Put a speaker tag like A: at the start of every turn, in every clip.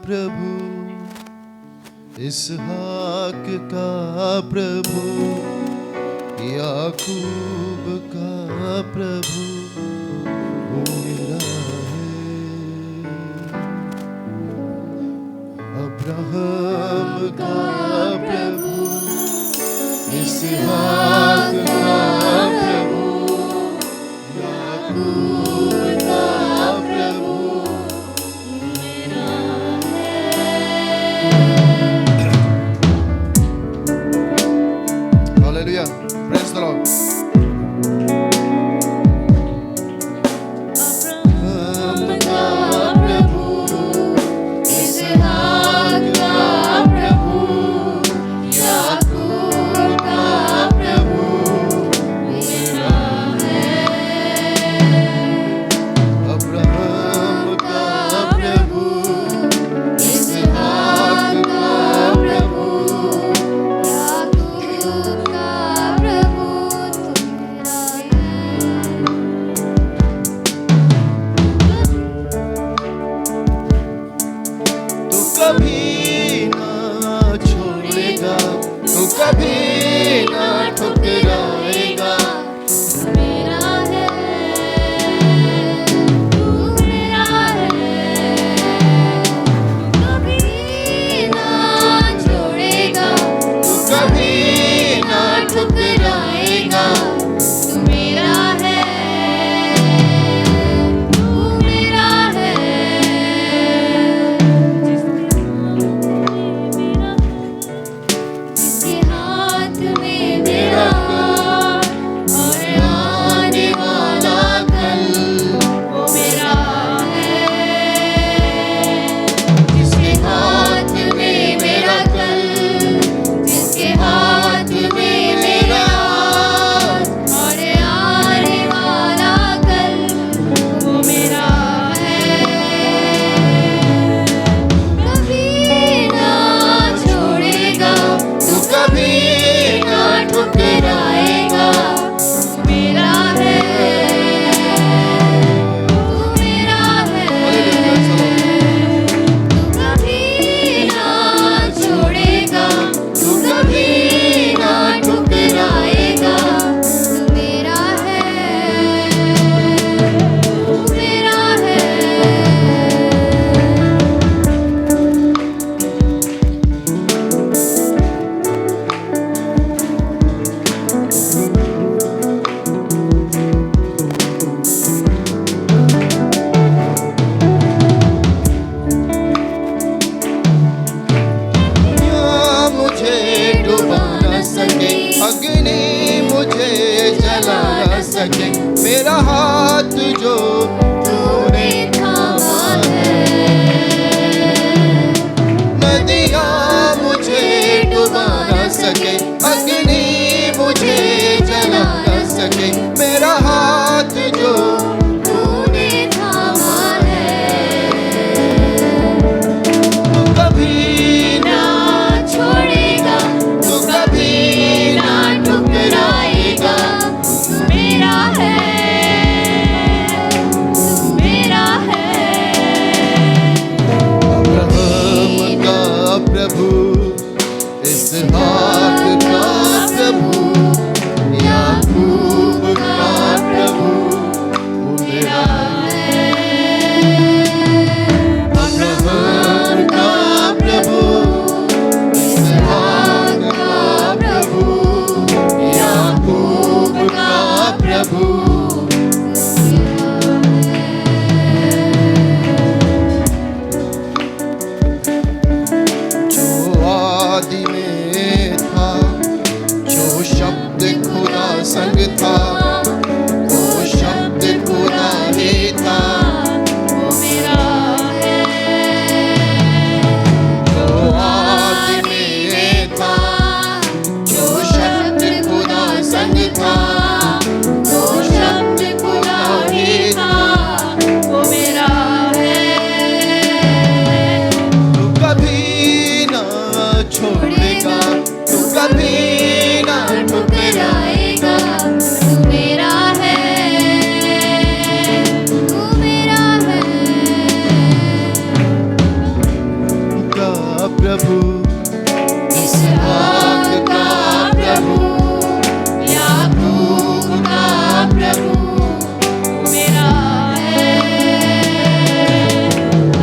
A: प्रभु, इसहाक का प्रभु, याकूब का प्रभु वो मेरा है। अब्राहम का प्रभु, इसहाक का प्रभु, याकूब का प्रभु मेरा है। Hallelujah. Praise the Lord. कभी ना छोड़ेगा, तू कभी ना ठुकराएगा,
B: मेरा है, तू मेरा है। कभी ना छोड़ेगा,
A: तू कभी ना ठुकराएगा,
B: तू मेरा है, तू मेरा है। जिसके हाथ में मेरा और आने वाला कल वो मेरा है। जिसके हाथ में मेरा कल, जिसके हाथ में मेरा और आने वाला कल वो मेरा है। कभी ना छोड़ेगा,
A: तू कभी ना ठुकराएगा,
B: मेरा है, तू मेरा है। तू कभी ना छोड़ेगा,
A: तू कभी ना ठुकराएगा,
B: तू मेरा है, तू मेरा है।
A: दुनिया मुझे डुबा न सके, अग्नि मुझे जला न सके, मेरा हाथ जो तूने थामा है। नदियाँ मुझे डुबा न सके, अग्नि मुझे जला न सके, मेरा हाथ जो तूने
B: थामा है,
A: तू कभी
B: ना छोड़ेगा,
A: तू कभी ना ठुकराएगा,
B: तू मेरा है, तू मेरा है।
A: अब्राहम का प्रभु, इसहाक का प्रभु, याकूब का प्रभु वो मेरा है। अब्राहम का प्रभु, इसहाक का प्रभु, याकूब का प्रभु जो आदि में था, जो शब्द खुदा संग था, वो शब्द खुदा ही था,
B: वो मेरा है,
A: जो आदि में था, जो शब्द खुदा संग था,
B: वो शब्द खुदा ही था, वो मेरा है।
A: तू कभी ना छोड़ेगा,
B: इसहाक का प्रभु, याकूब का प्रभु मेरा है।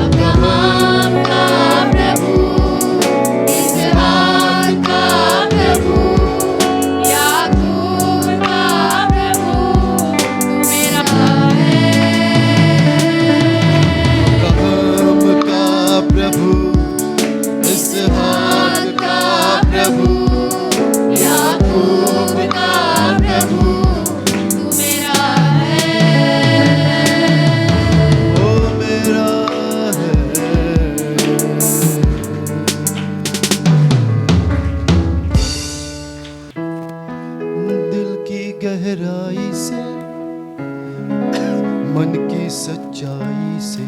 B: अब्राहम का प्रभु, इसहाक का प्रभु, याकूब का प्रभु मेरा है।
A: अब्राहम का प्रभु, इसहाक का प्रभु,
B: याकूब का प्रभु तू मेरा है।
A: ओ मेरा है। दिल की गहराई से, मन की सच्चाई से,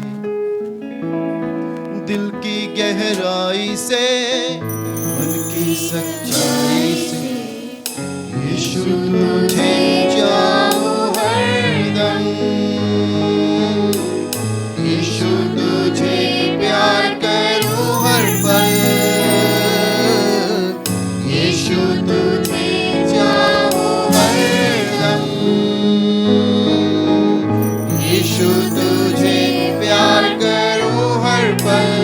A: दिल की गहराई से, मन की सच्चाई से, यीशु तुझे चाहूं हरदम, यीशु तुझे प्यार करूं हर पल, यीशु तुझे चाहूं हरदम, यीशु तुझे प्यार करूं हर पल।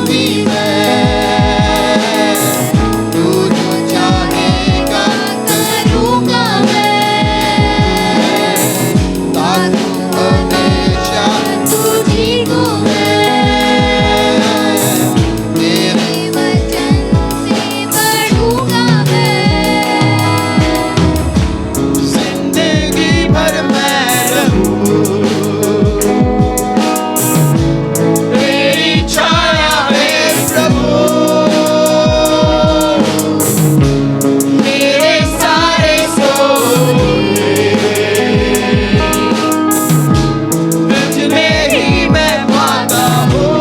A: ही मैं, तू जो चाहेगा
B: करूँगा मैं,
A: ताकू हमेशा
B: तुझी को मैं, तेरे वचन से बढ़ूँगा मैं,
A: जिंदगी भर मैं रहूं तेरी छाया में प्रभु, मेरे सारे सोए तुझ में ही मैं पाता हूँ,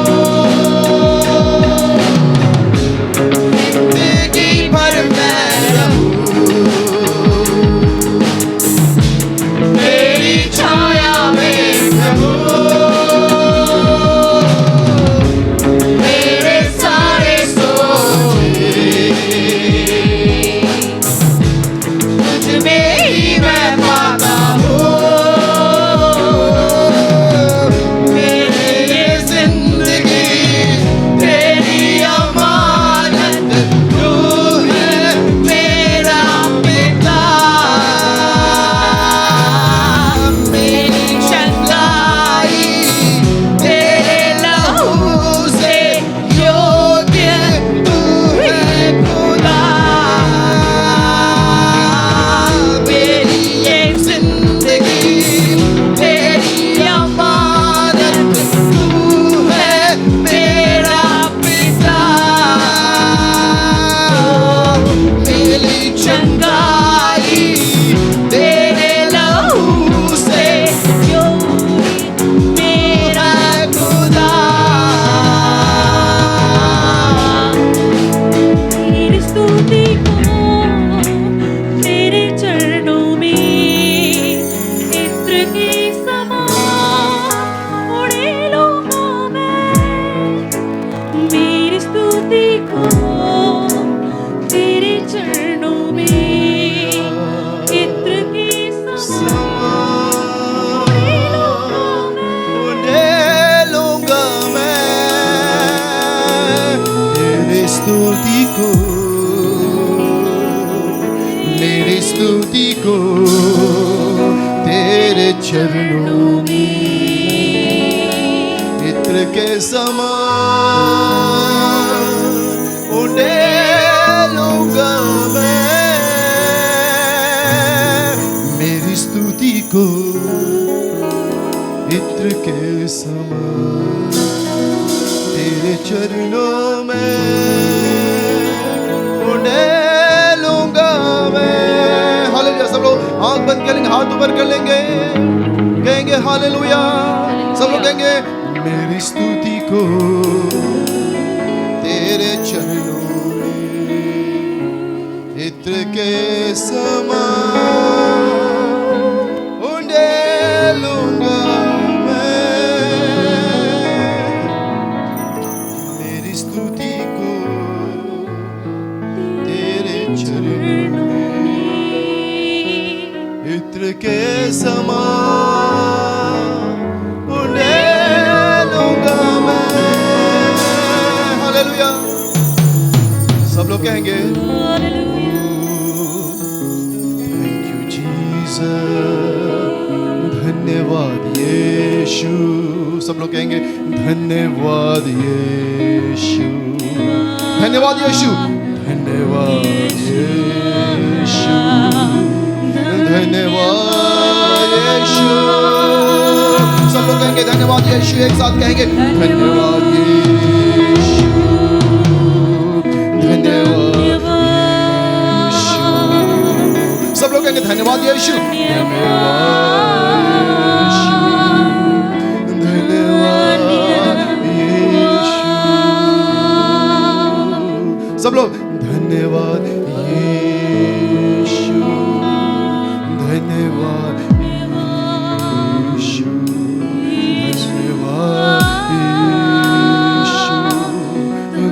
A: जिंदगी भर मैं रहूं तेरी छाया में प्रभु, मेरे सारे सोए तुझ में ही मैं पाता हूँ, मेरी ये जिंदगी तेरी अमानत, तू है मेरा पिता, मेरी चंगाई तेरे लहू से योग्य तू है खुदा, मेरी ये जिंदगी तेरी अमानत, तू है मेरा पिता, मेरी चंगाई तेरे लहू से मेरा खुदा,
B: तेरी स्तुति को तेरे चरणों में इत्र के समान उड़े लूँगा मैं, मेरी स्तुति को तेरे चरणों में इत्र के समान उड़े लूँगा मैं,
A: उड़े लूँगा मैं तेरी स्तुति को, मेरी स्तुति को तेरे चरणों में इत्र के समान उड़े लूँगा मैं, मेरी स्तुति को इत्र के समान तेरे चरणों में उड़े लूँगा मैं। हालेलुया। सब लोग आंख बंद कर लेंगे, हाथ ऊपर कर लेंगे, कहेंगे हालेलुया। सब लोग कहेंगे मेरी स्तुति को तेरे चरणों में इत्र के समान उड़े लूँगा मैं, मेरी स्तुति को तेरे चरणों में इत्र के समान उड़े लूँगा मैं। हालेलुया। सब लोग कहेंगे थैंक यू जीसस, धन्यवाद यीशु। सब लोग कहेंगे धन्यवाद यीशु, धन्यवाद यीशु, धन्यवाद यीशु, धन्यवाद यीशु। सब लोग कहेंगे धन्यवाद यीशु, एक साथ कहेंगे धन्यवाद यीशु, धन्यवाद यीशु। सब लोग कहेंगे धन्यवाद यीशु, धन्यवाद यीशु। सब लोग धन्यवाद यीशु, धन्यवाद यीशु, धन्यवाद यीशु,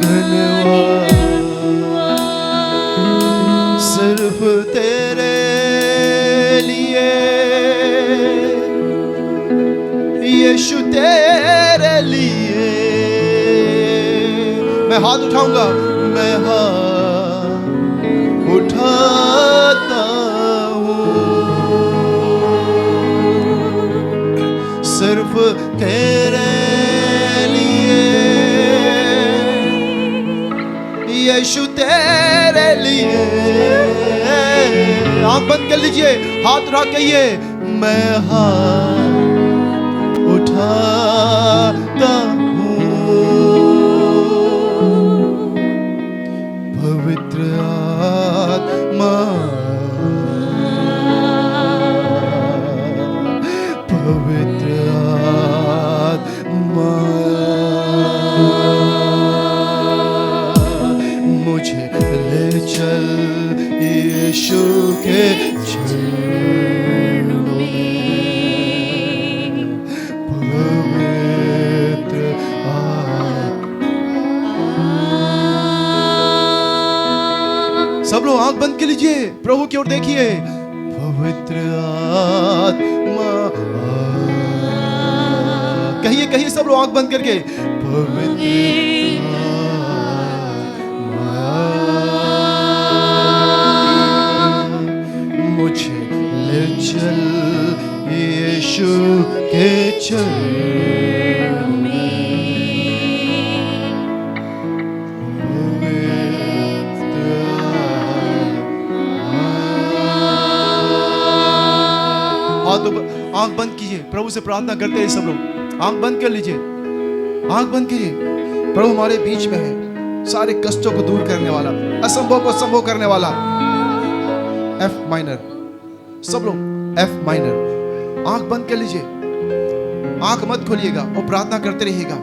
A: धन्यवाद। सिर्फ तेरे लिए यीशु, तेरे लिए मैं हाथ उठाऊंगा, मैं हाथ उठाता हूँ सिर्फ तेरे लिए, यीशु तेरे लिए। आंख बंद कर लीजिए, हाथ उठा कहिए, मैं हाथ उठाता हूँ पवित्र आत्मा, पवित्र आत्मा मुझे ले चल यीशु के चरणों में, पवित्र सब लोग आंख बंद कर लीजिए, प्रभु की ओर देखिए। पवित्र आत्मा, कहिए कहिए सब लोग आंख बंद करके, पवित्र मुझे ले चल यीशु के चरणों में, पवित्र आंख बंद कीजिए, प्रभु से प्रार्थना करते हैं सब लोग। आंख बंद कर लीजिए, आंख बंद कीजिए। प्रभु हमारे बीच में है, सारे कष्टों को दूर करने वाला, असंभव को संभव करने वाला। एफ माइनर, सब लोग एफ माइनर। आंख बंद कर लीजिए, आंख मत खोलिएगा और प्रार्थना करते रहिएगा।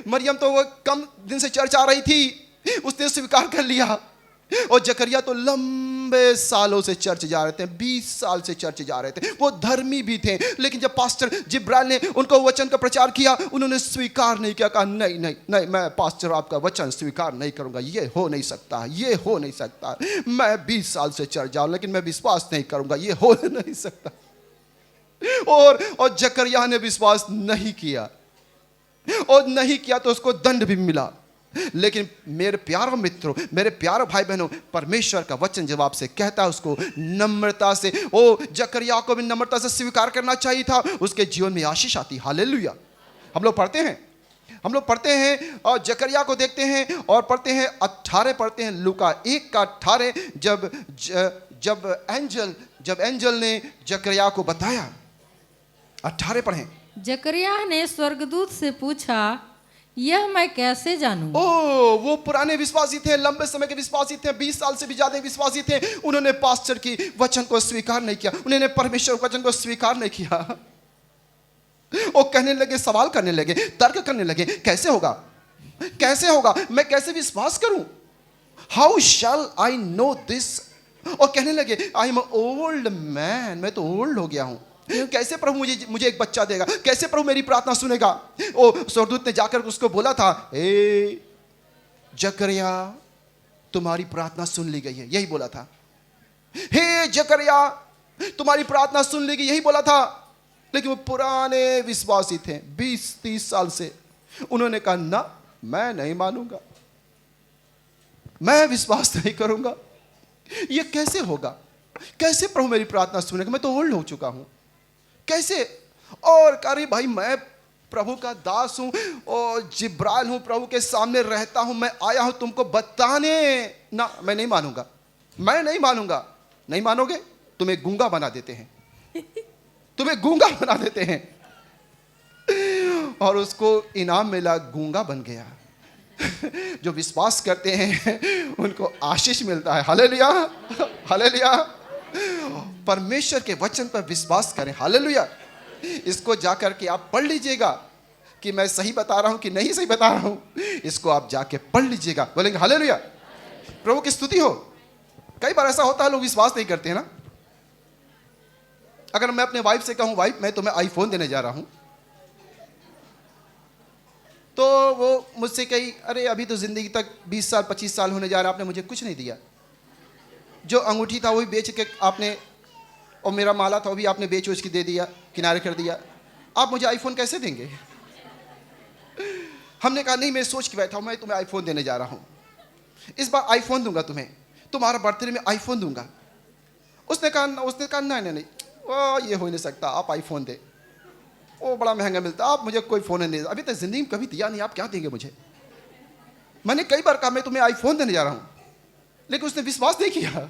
A: मरियम तो वो कम दिन से चर्च आ रही थी, उसने स्वीकार कर लिया। और जकरिया तो लंबे सालों से चर्च जा रहे थे, 20 साल से चर्च जा रहे थे, वो धर्मी भी थे। लेकिन जब पास्टर जिब्राइल ने उनको वचन का प्रचार किया, उन्होंने स्वीकार नहीं किया। कहा नहीं नहीं नहीं, मैं पास्टर आपका वचन स्वीकार नहीं करूंगा, ये हो नहीं सकता, ये हो नहीं सकता। मैं 20 साल से चर्च जाऊं लेकिन मैं विश्वास नहीं करूंगा, ये हो नहीं सकता। और जकरिया ने विश्वास नहीं किया, और नहीं किया तो उसको दंड भी मिला। लेकिन मेरे प्यारे मित्रों, मेरे प्यारे भाई बहनों, परमेश्वर का वचन जब आपसे कहता है, उसको नम्रता से, जकरिया को भी नम्रता से स्वीकार करना चाहिए था। उसके जीवन में आशीष आती। हालेलुया। हम लोग पढ़ते हैं और जकरिया को देखते हैं और पढ़ते हैं 18 पढ़ते हैं, लूका 1 का 18। जब एंजल ने जकरिया को बताया, 18 पढ़ें।
C: जकरिया ने स्वर्गदूत से पूछा, यह मैं कैसे जानूं?
A: वो पुराने विश्वासी थे, लंबे समय के विश्वासी थे, 20 साल से भी ज्यादा विश्वासी थे। उन्होंने पास्टर की वचन को स्वीकार नहीं किया, उन्होंने परमेश्वर वचन को स्वीकार नहीं किया। वो कहने लगे, सवाल करने लगे, तर्क करने लगे, कैसे होगा, कैसे होगा, मैं कैसे विश्वास करूं, how shell I know this. और कहने लगे, आई एम ओल्ड मैन, मैं तो ओल्ड हो गया हूं, कैसे प्रभु मुझे एक बच्चा देगा, कैसे प्रभु मेरी प्रार्थना सुनेगा। स्वर्गदूत ने जाकर उसको बोला था, ए जकरिया, तुम्हारी प्रार्थना सुन ली गई है, यही बोला था। हे जकरिया, तुम्हारी प्रार्थना सुन ली गई, यही बोला था। लेकिन वो पुराने विश्वासी थे, 20-30 साल से। उन्होंने कहा, ना, मैं नहीं मानूंगा, मैं विश्वास नहीं करूंगा, ये कैसे होगा, कैसे प्रभु मेरी प्रार्थना सुनेगा, मैं तो ओल्ड हो चुका हूं, कैसे। और अरे भाई, मैं प्रभु का दास हूं और जिब्राइल हूं, प्रभु के सामने रहता हूं, मैं आया हूं तुमको बताने। ना, मैं नहीं मानूंगा, मैं नहीं मानूंगा। नहीं मानोगे, तुम्हें गूंगा बना देते हैं, तुम्हें गूंगा बना देते हैं। और उसको इनाम मिला, गूंगा बन गया। जो विश्वास करते हैं उनको आशीष मिलता है। Hallelujah, hallelujah. परमेश्वर के वचन पर विश्वास करें। हालेलुया। इसको जाकर के आप पढ़ लीजिएगा कि मैं सही बता रहा हूं कि नहीं सही बता रहा हूं, इसको आप जाके पढ़ लीजिएगा। बोलेंगे हालेलुया, प्रभु की स्तुति हो। कई बार ऐसा होता है, लोग विश्वास नहीं करते हैं ना। अगर मैं अपने वाइफ से कहूं, वाइफ मैं तुम्हें आईफोन देने जा रहा हूं, तो वो मुझसे कही, अरे अभी तो जिंदगी तक 20 साल 25 साल होने जा रहा, आपने मुझे कुछ नहीं दिया। जो अंगूठी था वही बेच के आपने, और मेरा माला था वो भी आपने बेच उसकी दे दिया, किनारे कर दिया। आप मुझे आईफोन कैसे देंगे? हमने कहा नहीं, मैं सोच के बैठा हूं, मैं तुम्हें आईफोन देने जा रहा हूं, इस बार आईफोन दूंगा तुम्हें, तुम्हारा बर्थडे में आईफोन दूंगा। उसने कहा नहीं नहीं, ओ ये हो ही नहीं सकता, आप आईफोन दे, वो बड़ा महंगा मिलता, आप मुझे कोई फ़ोन नहीं, अभी तक ज़िंदगी में कभी दिया नहीं, आप क्या देंगे मुझे? मैंने कई बार कहा मैं तुम्हें आईफोन देने जा रहा हूँ, लेकिन उसने विश्वास नहीं किया।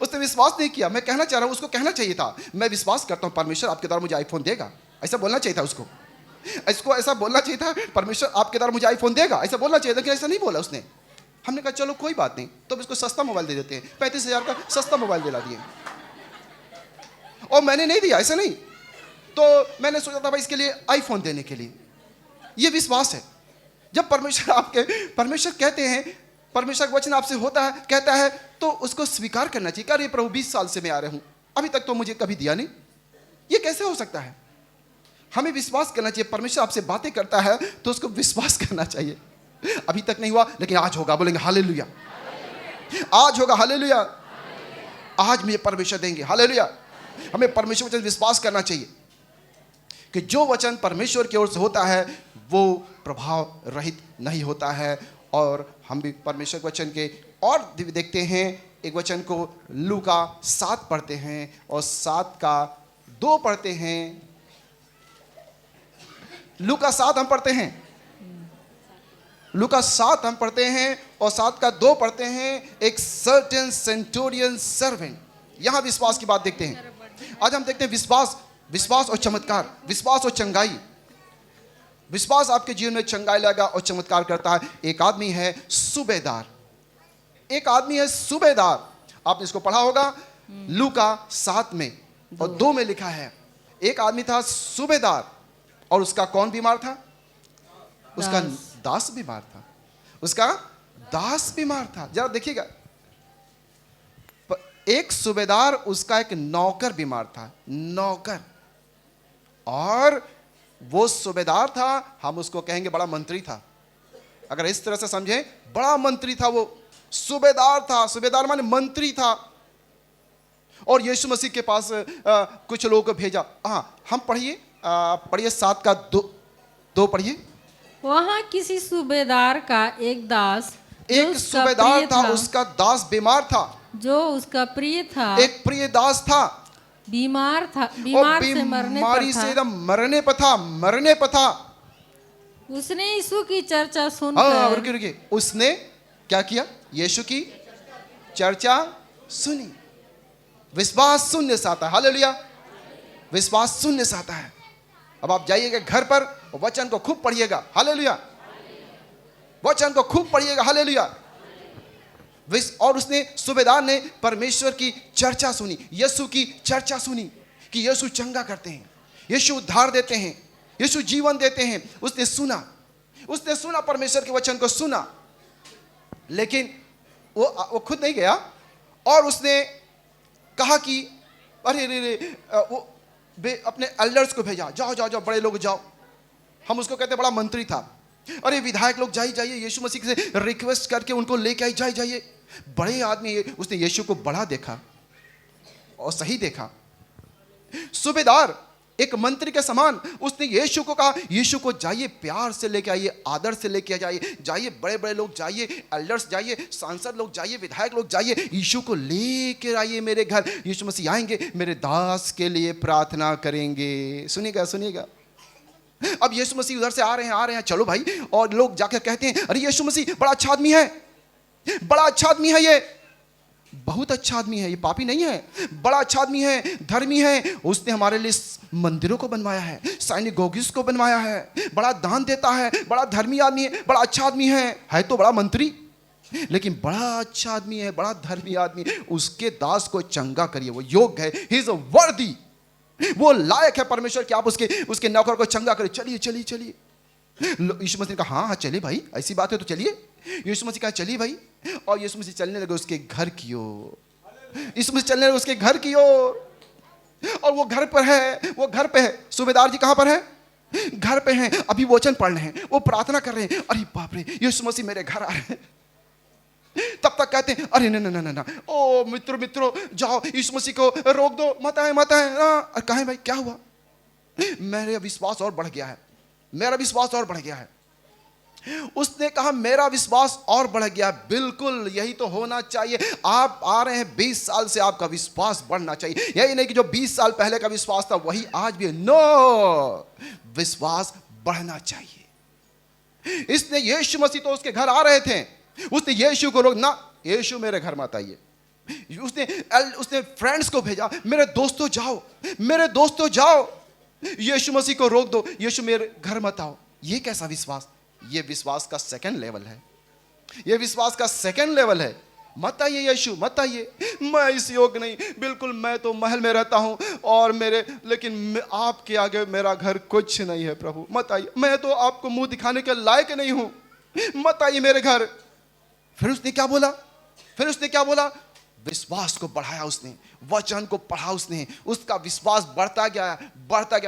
A: उसने विश्वास नहीं किया। मैं कहना चाह रहा हूँ, उसको कहना चाहिए था मैं विश्वास करता हूँ परमेश्वर आपके द्वारा मुझे आईफोन देगा, ऐसा बोलना चाहिए था उसको। ऐसा बोलना चाहिए था परमेश्वर आपके द्वारा मुझे आईफोन देगा, ऐसा बोलना चाहिए था, लेकिन ऐसा नहीं बोला उसने। हमने कहा चलो कोई बात नहीं, तो इसको सस्ता मोबाइल दे देते हैं, 35,000 का सस्ता मोबाइल दिला दिए। और मैंने नहीं दिया, ऐसा नहीं, तो मैंने सोचा था भाई इसके लिए आईफोन देने के लिए। ये विश्वास है। जब परमेश्वर कहते हैं, परमेश्वर का वचन आपसे होता है, कहता है, तो उसको स्वीकार करना चाहिए। अरे प्रभु 20 साल से मैं आ रहा हूं, अभी तक तो मुझे कभी दिया नहीं, ये कैसे हो सकता है? हमें विश्वास करना चाहिए। परमेश्वर आपसे बातें करता है तो उसको विश्वास करना चाहिए। अभी तक नहीं हुआ, लेकिन आज होगा, बोलेंगे हालेलुया, आज होगा, हालेलुया, आज मुझे परमेश्वर देंगे, हालेलुया। हमें परमेश्वर वचन विश्वास करना चाहिए कि जो वचन परमेश्वर की ओर से होता है वो प्रभाव रहित नहीं होता है। और हम भी परमेश्वर के वचन के और देखते हैं, एक वचन को लूका 7 पढ़ते हैं और 7 का 2 पढ़ते हैं। लूका 7 हम पढ़ते हैं, लूका 7 हम पढ़ते हैं और 7 का 2 पढ़ते हैं। एक सर्टेन सेंटोरियन सर्वेंट, यहां विश्वास की बात देखते हैं। आज हम देखते हैं विश्वास और चमत्कार, विश्वास और चंगाई। विश्वास आपके जीवन में चंगाई लाएगा और चमत्कार करता है। एक आदमी है सूबेदार, एक आदमी है सूबेदार, आपने इसको पढ़ा होगा लूका 7 में और 2 में लिखा है। एक आदमी था सूबेदार और उसका कौन बीमार था? उसका दास बीमार था, उसका दास बीमार था। जरा देखिएगा, एक सूबेदार, उसका एक नौकर बीमार था, नौकर। और वो सूबेदार था, हम उसको कहेंगे बड़ा मंत्री था, अगर इस तरह से समझें, बड़ा मंत्री था वो, सूबेदार था। सूबेदार माने मंत्री था। और यीशु मसीह के पास कुछ लोगों को भेजा। हाँ, हम पढ़िए 7 का 2 पढ़िए।
C: वहाँ किसी सूबेदार का एक दास,
A: एक सूबेदार था, उसका दास बीमार था,
C: जो उसका प्रिय था,
A: एक प्रिय दास था,
C: बीमार से
A: बीमारी से एकदम मरने पर था।
C: उसने यीशु की चर्चा
A: हाँ,
C: सुनकर,
A: रुकिए, उसने क्या किया? यीशु की चर्चा सुनी। विश्वास शून्य से आता है, हालेलुया, विश्वास शून्य से आता है। अब आप जाइएगा घर पर, वचन को खूब पढ़िएगा, हालेलुया, वचन को खूब पढ़िएगा, हालेलुया। और उसने, सूबेदार ने परमेश्वर की चर्चा सुनी, यीशु की चर्चा सुनी कि यीशु चंगा करते हैं, यीशु उद्धार देते हैं, यीशु जीवन देते हैं। उसने सुना परमेश्वर के वचन को सुना, लेकिन वो खुद नहीं गया और उसने कहा कि अरे वो अपने एल्डर्स को भेजा, जाओ बड़े लोग जाओ। हम उसको कहते बड़ा मंत्री था। अरे विधायक लोग जाइए, यीशु मसीह से रिक्वेस्ट करके उनको लेके आई, जाइए। बड़े आदमी, उसने यीशु को बड़ा देखा और सही देखा। सूबेदार एक मंत्री के समान, उसने यीशु को कहा, यीशु को जाइए, प्यार से लेके आइए, आदर से लेके जाइए, बड़े लोग जाइए, एल्डर्स जाइए, सांसद लोग जाइए, विधायक लोग जाइए, यीशु को लेके आइए मेरे घर। यीशु मसीह आएंगे, मेरे दास के लिए प्रार्थना करेंगे। सुनिएगा। अब यीशु मसीह उधर से आ रहे हैं, चलो भाई। और लोग जाकर कहते हैं, अरे यीशु मसीह बड़ा अच्छा आदमी है, बड़ा अच्छा आदमी है, ये बहुत अच्छा आदमी है, ये पापी नहीं है, बड़ा अच्छा आदमी है, धर्मी है, उसने हमारे लिए मंदिरों को बनवाया है, साइनेगोगिस को बनवाया है, बड़ा दान देता है, बड़ा धर्मी आदमी है, बड़ा अच्छा आदमी है तो बड़ा मंत्री, लेकिन बड़ा अच्छा आदमी है, बड़ा धर्मी आदमी। उसके दास को चंगा करिए, वो योग्य है, ही इज वर्दी, वो लायक है परमेश्वर कि आप उसके नौकर को चंगा करें। चलिए। यीशु मसीह ने कहा हाँ चलिए भाई, ऐसी बात है तो चलिए। यीशु मसीह कहा चलिए भाई, और यीशु मसीह चलने लगे उसके घर की ओर। यीशु मसीह चलने लगे उसके घर की ओर, और वो घर पे है। सूबेदार जी कहाँ पर है? घर पे हैं। अभी वचन पढ़ रहे हैं, वो प्रार्थना कर रहे हैं। अरे बाप रे, यीशु मसीह मेरे घर आ रहे हैं। तब तक कहते हैं अरे ना ना ना ना, ओ मित्रों जाओ यीशु मसीह को रोक दो, मत आए ना। कहें भाई क्या हुआ? मेरा विश्वास और बढ़ गया है, मेरा विश्वास और बढ़ गया है। उसने कहा मेरा विश्वास और बढ़ गया। बिल्कुल यही तो होना चाहिए। आप आ रहे हैं 20 साल से, आपका विश्वास बढ़ना चाहिए। यही नहीं कि जो 20 साल पहले का विश्वास था वही आज भी है। नो, विश्वास बढ़ना चाहिए। इसने यीशु मसीह तो उसके घर आ रहे थे, उसने यीशु को रोक ना, यीशु मेरे घर मत आइए। उसने फ्रेंड्स को भेजा, मेरे दोस्तों जाओ, मेरे दोस्तों जाओ, यीशु मसीह को रोक दो, यीशु मेरे घर मत आओ। ये कैसा विश्वास? ये विश्वास का सेकंड लेवल है, ये विश्वास का सेकंड लेवल है। मत आइए यीशु, मत आइए, मैं इस योग्य नहीं, बिल्कुल मैं तो महल में रहता हूं और लेकिन आपके आगे मेरा घर कुछ नहीं है प्रभु, मत आइए, मैं तो आपको मुंह दिखाने के लायक नहीं हूं, मत आइए मेरे घर। फिर उसने क्या बोला? विश्वास को बढ़ाया उसने, वचन को पढ़ा उसने, उसका विश्वास बढ़ता गया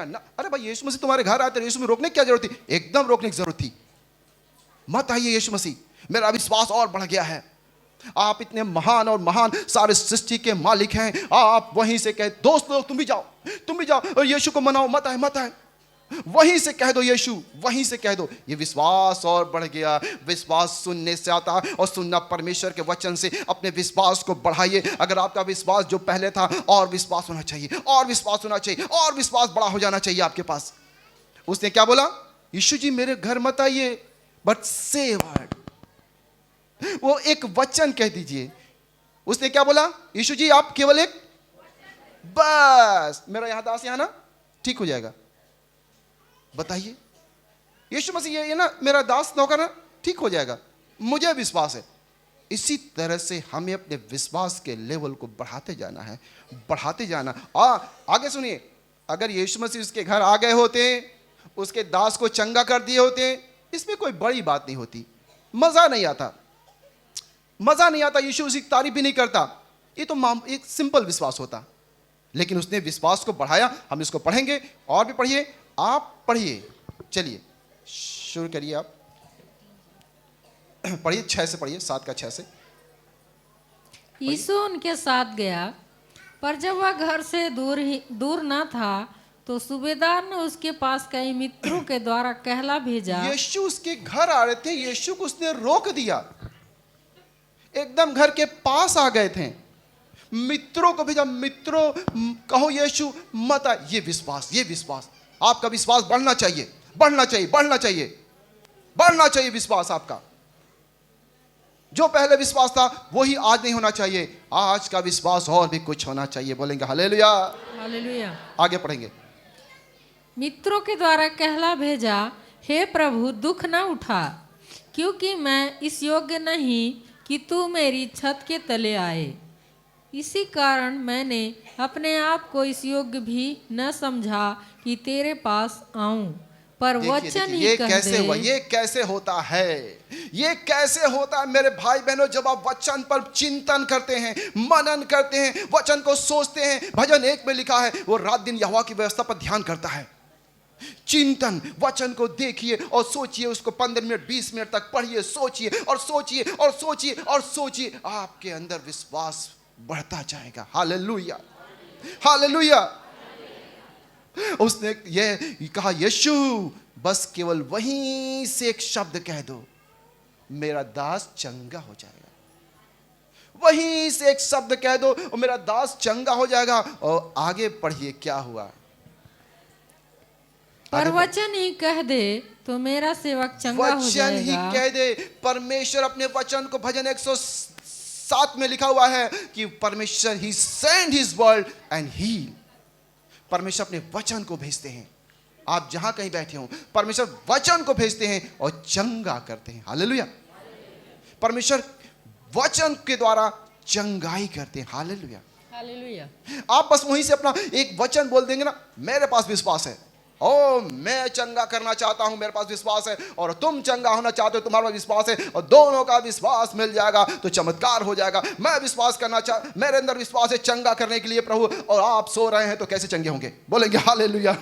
A: ना। अरे भाई यीशु मसीह तुम्हारे घर आते, यीशु में रोकने की क्या जरूरत थी? एकदम रोकने की जरूरत थी। मत आइए यीशु मसीह, मेरा विश्वास और बढ़ गया है। आप इतने महान और महान सारे सृष्टि के मालिक हैं, आप वहीं से कह, दोस्त लोग तुम भी जाओ और यीशु को मनाओ, मत आए, वहीं से कह दो यीशु, वहीं से कह दो। ये विश्वास और बढ़ गया। विश्वास सुनने से आता है और सुनना परमेश्वर के वचन से। अपने विश्वास को बढ़ाइए। अगर आपका विश्वास जो पहले था, और विश्वास होना चाहिए, और विश्वास होना चाहिए, और विश्वास बड़ा हो जाना चाहिए आपके पास। उसने क्या बोला? यीशु जी मेरे घर मत आइए, बट से वर्ड, वो एक वचन कह दीजिए। उसने क्या बोला? यीशु जी आप केवल एक, बस मेरा यहां दास यहां ना ठीक हो जाएगा। बताइए, यीशु मसीह ये ना मेरा दास नौकर ना ठीक हो जाएगा, मुझे विश्वास है। इसी तरह से हमें अपने विश्वास के लेवल को बढ़ाते जाना है, बढ़ाते जाना। आगे सुनिए, अगर यीशु मसीह उसके घर आ गए होते, उसके दास को चंगा कर दिए होते, इसमें कोई बड़ी बात नहीं होती, मजा नहीं आता, यीशु उसकी तारीफ भी नहीं करता, ये तो एक सिंपल विश्वास होता। लेकिन उसने विश्वास को बढ़ाया। हम इसको पढ़ेंगे, और भी पढ़िए, आप पढ़िए, चलिए शुरू करिए। आप पढ़िए 6 से पढ़िए, 7 का 6 से।
C: यीशु उनके साथ गया, पर जब वह घर से दूर न था तो सूबेदार ने उसके पास कई मित्रों के द्वारा कहला भेजा।
A: यीशु उसके घर आ रहे थे, यीशु को उसने रोक दिया, एकदम घर के पास आ गए थे, मित्रों को भेजा, मित्रों कहो यीशु मत आ। ये विश्वास, आपका विश्वास बढ़ना चाहिए विश्वास आपका। जो पहले विश्वास था वही आज नहीं होना चाहिए, आज का विश्वास और भी कुछ होना चाहिए। बोलेंगे हालेलुया,
C: हालेलुया।
A: आगे पढ़ेंगे।
C: मित्रों के द्वारा कहला भेजा, हे प्रभु दुख न उठा, क्योंकि मैं इस योग्य नहीं कि तू मेरी छत के तले आए। इसी कारण मैंने अपने आप को इस योग्य भी न समझा कि तेरे पास आऊं, पर वचन ही कह दे।
A: ये कैसे होता है मेरे भाई बहनों? जब आप वचन पर चिंतन करते हैं, मनन करते हैं, वचन को सोचते हैं। भजन 1 में लिखा है, वो रात दिन यहोवा की व्यवस्था पर ध्यान करता है। चिंतन, वचन को देखिए और सोचिए, उसको 15 मिनट 20 मिनट तक पढ़िए, सोचिए और सोचिए और सोचिए और सोचिए, आपके अंदर विश्वास बढ़ता जाएगा। Hallelujah, hallelujah. उसने ये कहा, यीशु बस केवल वहीं से एक शब्द कह दो, मेरा दास चंगा हो जाएगा। वहीं से एक शब्द कह दो और मेरा दास चंगा हो जाएगा। और आगे पढ़िए क्या हुआ।
C: पर वचन ही कह दे तो मेरा सेवक चंगा हो जाएगा।
A: वचन ही कह दे। परमेश्वर अपने वचन को, भजन 107 में लिखा हुआ है कि परमेश्वर ही send his word and heal. परमेश्वर अपने वचन को भेजते हैं। आप जहां कहीं बैठे हो, परमेश्वर वचन को भेजते हैं और चंगा करते हैं। हालेलुया। परमेश्वर वचन के द्वारा चंगाई करते हैं। Hallelujah,
C: hallelujah.
A: आप बस वहीं से अपना एक वचन बोल देंगे ना, मेरे पास विश्वास है, ओ मैं चंगा करना चाहता हूं, मेरे पास विश्वास है, और तुम चंगा होना चाहते हो, तुम्हारा विश्वास है, और दोनों का विश्वास मिल जाएगा तो चमत्कार हो जाएगा। मैं विश्वास करना मेरे अंदर विश्वास है चंगा करने के लिए प्रभु, और आप सो रहे हैं तो कैसे चंगे होंगे? बोलेंगे हालेलुया।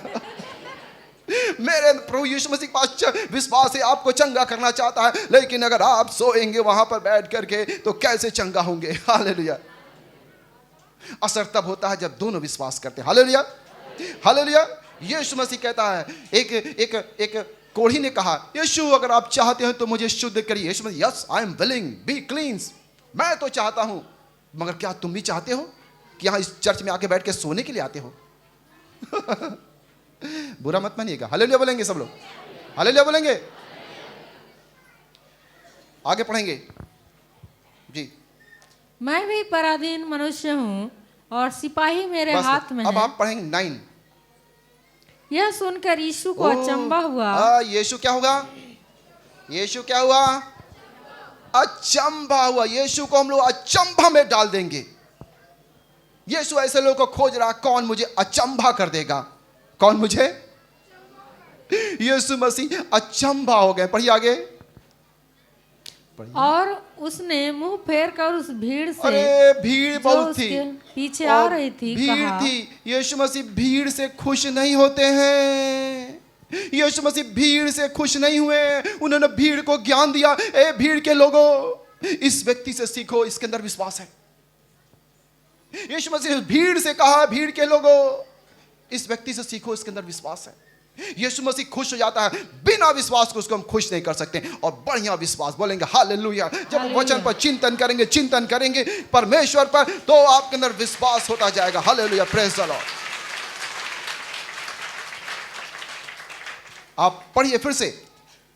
A: मेरे प्रभु यीशु मसीह के पास विश्वास है, आपको चंगा करना चाहता है, लेकिन अगर आप सोएंगे वहां पर बैठ करके तो कैसे चंगा होंगे? हालेलुया। असर तब होता है जब दोनों विश्वास करते हैं। Hallelujah, hallelujah. यीशु मसीह कहता है, एक कोढ़ी ने कहा, यीशु अगर आप चाहते हैं तो मुझे शुद्ध करिए। Yeshu Masih, yes I am willing, be cleanse. मैं तो चाहता हूं, मगर क्या तुम भी चाहते हो कि यहां इस चर्च में आके बैठ के सोने के लिए आते हो? बुरा मत मानिएगा। हालेलुया बोलेंगे सब लोग? हालेलुया बोलेंगे? आगे पढ़ेंगे जी।
C: मैं भी पराधीन मनुष्य हूँ और सिपाही मेरे
A: बस,
C: हाथ में
A: अब
C: है।
A: आप पढ़ेंगे 9।
C: यह सुनकर यीशु को अचंभा हुआ।
A: यीशु क्या होगा? यीशु क्या हुआ? अचंभा हुआ। यीशु को हम लोग अचंभा में डाल देंगे। यीशु ऐसे लोगों को खोज रहा, कौन मुझे अचंभा कर देगा? कौन मुझे? यीशु मसीह अचंभा हो गए। पढ़िए आगे।
C: और उसने मुंह फेर कर उस भीड़ से,
A: अरे भीड़
C: जो
A: बहुत थी,
C: उसके पीछे आ
A: और
C: रही थी,
A: भीड़
C: कहा,
A: थी। यीशु मसीह भीड़ से खुश नहीं होते हैं। यीशु मसीह भीड़ से खुश नहीं हुए। उन्होंने भीड़ को ज्ञान दिया, ए भीड़ के लोगों, इस व्यक्ति से सीखो, इसके अंदर विश्वास है। यीशु मसीह भीड़ से कहा, भीड़ के लोगों, इस व्यक्ति से सीखो, इसके अंदर विश्वास है। यीशु मसीह खुश हो जाता है। बिना विश्वास को उसको हम खुश नहीं कर सकते। और बढ़िया विश्वास, बोलेंगे हालेलुया। जब हम वचन पर चिंतन करेंगे परमेश्वर पर, तो आपके अंदर विश्वास होता जाएगा। Hallelujah, praise the Lord. आप पढ़िए फिर से,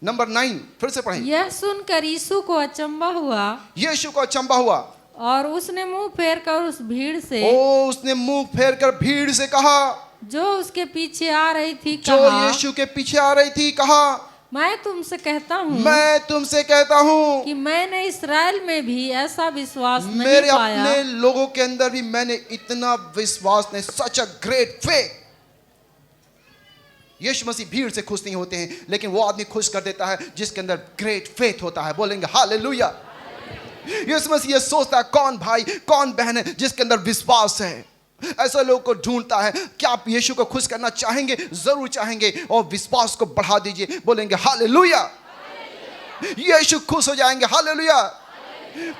A: नंबर 9 फिर से पढ़िए।
C: यह सुनकर यीशु को अचंभा हुआ
A: यीशु को अचंभा हुआ,
C: और उसने मुंह फेर कर उस भीड़ से,
A: उसने मुंह फेर कर भीड़ से कहा,
C: जो उसके पीछे आ रही थी,
A: जो
C: कहा,
A: यीशु के पीछे आ रही थी, कहा,
C: मैं तुमसे कहता हूँ
A: कि
C: मैंने इस्राएल में भी ऐसा विश्वास नहीं
A: मेरे
C: पाया।
A: अपने लोगों के अंदर भी मैंने इतना विश्वास नहीं। सच अ ग्रेट फेथ। यीशु मसीह भीड़ से खुश नहीं होते हैं, लेकिन वो आदमी खुश कर देता है जिसके अंदर ग्रेट फेथ होता है। बोलेंगे हालेलुया। यीशु मसीह ये सोचता है, कौन भाई कौन बहन है जिसके अंदर विश्वास है। ऐसा लोगों को ढूंढता है। क्या आप यीशु को खुश करना चाहेंगे? जरूर चाहेंगे, और विश्वास को बढ़ा दीजिए। बोलेंगे हालेलुया। यीशु खुश हो जाएंगे। हालेलुया।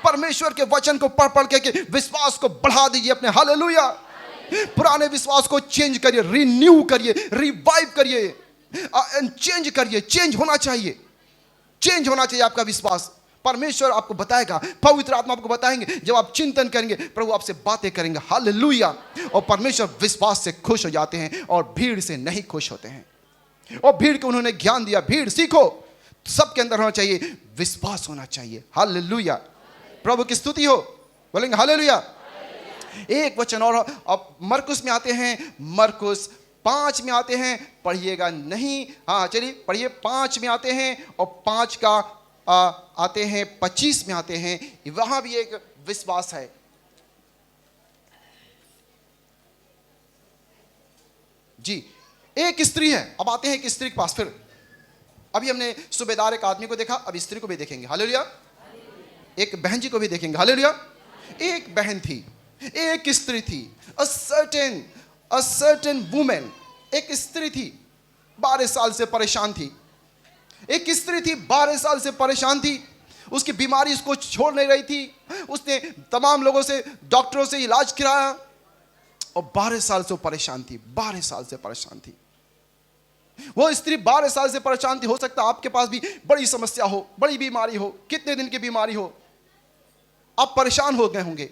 A: परमेश्वर के वचन को पढ़ के विश्वास को बढ़ा दीजिए अपने। हालेलुया। पुराने विश्वास को चेंज करिए, रिन्यू करिए, रिवाइव करिए, चेंज करिए। चेंज होना चाहिए, चेंज होना चाहिए आपका विश्वास। परमेश्वर आपको बताएगा, पवित्र आत्मा आपको बताएंगे। जब आप चिंतन करेंगे, प्रभु आपसे बातें करेंगे। हालेलुया। और परमेश्वर विश्वास से खुश हो जाते हैं और भीड़ से नहीं खुश होते हैं। और भीड़ को उन्होंने ज्ञान दिया, भीड़ सीखो। सबके अंदर होना चाहिए विश्वास, होना चाहिए। हालेलुया। प्रभु की स्तुति हो। बोलेंगे हालेलुया। एक वचन और, अब मरकुस में आते हैं, मरकुस 5 में आते हैं। पढ़िएगा नहीं, हाँ चलिए पढ़िए। 5 में आते हैं और 5 का आते हैं 25 में आते हैं। वहां भी एक विश्वास है। जी, एक स्त्री है। अब आते हैं एक स्त्री के पास। फिर अभी हमने सूबेदार एक आदमी को देखा, अब स्त्री को भी देखेंगे। हालेलुया। एक बहन जी को भी देखेंगे। हालेलुया। एक बहन थी, एक स्त्री थी, a certain woman, एक स्त्री थी, 12 साल से परेशान थी। एक स्त्री थी, 12 साल से परेशान थी। उसकी बीमारी उसको छोड़ नहीं रही थी। उसने तमाम लोगों से, डॉक्टरों से इलाज कराया, और 12 साल से परेशान थी। 12 साल से परेशान थी वो स्त्री। 12 साल से परेशान थी। हो सकता है आपके पास भी बड़ी समस्या हो, बड़ी बीमारी हो, कितने दिन की बीमारी हो, आप परेशान हो गए होंगे।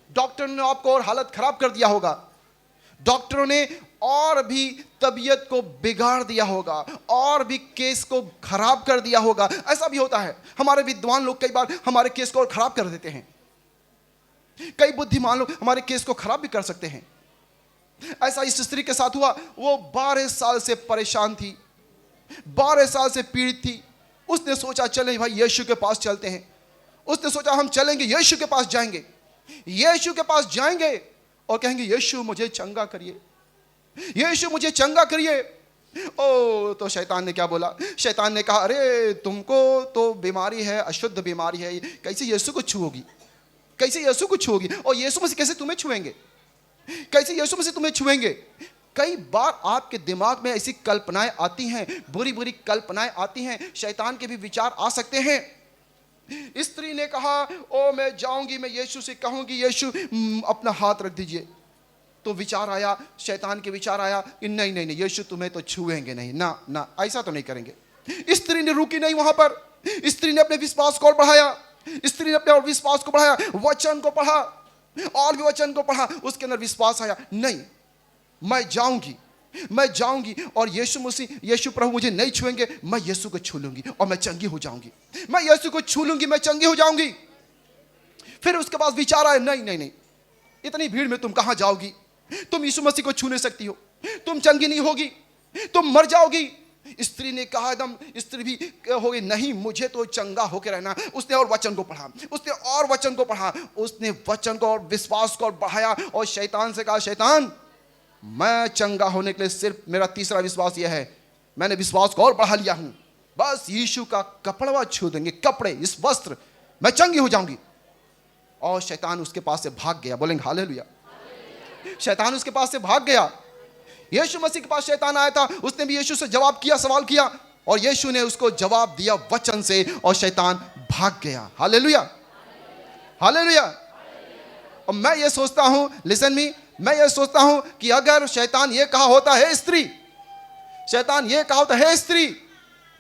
A: डॉक्टर ने आपको और हालत खराब कर दिया होगा। डॉक्टरों ने और भी तबीयत को बिगाड़ दिया होगा, और भी केस को खराब कर दिया होगा। ऐसा भी होता है। हमारे विद्वान लोग कई बार हमारे केस को और खराब कर देते हैं। कई बुद्धिमान लोग हमारे केस को खराब भी कर सकते हैं। ऐसा इस स्त्री के साथ हुआ। वो 12 साल से परेशान थी, 12 साल से पीड़ित थी। उसने सोचा चले भाई यीशु के पास चलते हैं। उसने सोचा हम चलेंगे, यीशु के पास जाएंगे, यीशु के पास जाएंगे और कहेंगे यीशु मुझे चंगा करिए, यीशु मुझे चंगा करिए। ओ, तो शैतान ने क्या बोला? शैतान ने कहा, अरे तुमको तो बीमारी है, अशुद्ध बीमारी है, कैसे यीशु को छुओगी? कैसे यीशु को छुओगी? और यीशु मसीह कैसे तुम्हें छुएंगे? कैसे यीशु मसीह तुम्हें छुएंगे? कई बार आपके दिमाग में ऐसी कल्पनाएं आती हैं, बुरी बुरी कल्पनाएं आती हैं, शैतान के भी विचार आ सकते हैं। स्त्री ने कहा, ओ मैं जाऊंगी, मैं यीशु से कहूंगी, यीशु अपना हाथ रख दीजिए। तो विचार आया, शैतान के विचार आया कि नहीं नहीं नहीं, यीशु तुम्हें तो छुएंगे नहीं, ना ना, ऐसा तो नहीं करेंगे। स्त्री ने रुकी नहीं वहां पर, स्त्री ने अपने विश्वास को और बढ़ाया, स्त्री ने अपने और विश्वास को बढ़ाया, वचन को पढ़ा और भी वचन को पढ़ा, उसके अंदर विश्वास आया, नहीं मैं जाऊंगी, मैं जाऊंगी और यीशु मसीह, यीशु प्रभु मुझे नहीं छुएंगे, मैं यीशु को छू लूंगी और मैं चंगी हो जाऊंगी, मैं यीशु को छू लूंगी, मैं चंगी हो जाऊंगी। फिर उसके बाद विचार आया, नहीं नहीं नहीं, इतनी भीड़ में तुम कहां जाओगी, तुम यीशु मसीह को छू नहीं सकती हो, तुम चंगी नहीं होगी, तुम मर जाओगी। स्त्री ने कहा, एकदम स्त्री भी हो गई, नहीं मुझे तो चंगा होकर रहना। उसने और वचन को पढ़ा, उसने और वचन को पढ़ा, उसने वचन को और विश्वास को और बढ़ाया और शैतान से कहा, शैतान मैं चंगा होने के लिए सिर्फ मेरा तीसरा विश्वास यह है, मैंने विश्वास को और बढ़ा लिया हूं, बस यीशु का कपड़ा छू देंगे, कपड़े, इस वस्त्र, मैं चंगी हो जाऊंगी। और शैतान उसके पास से भाग गया। बोलेंगे हालेलुया। शैतान उसके पास से भाग गया। यीशु मसीह के पास शैतान आया था, उसने भी यीशु से जवाब किया, सवाल किया और यीशु ने उसको जवाब दिया वचन से और शैतान भाग गया। Hallelujah, hallelujah. और मैं ये सोचता हूं, लिसन मी, मैं ये सोचता हूं कि अगर शैतान ये कहा होता है स्त्री, शैतान ये कहा होता है स्त्री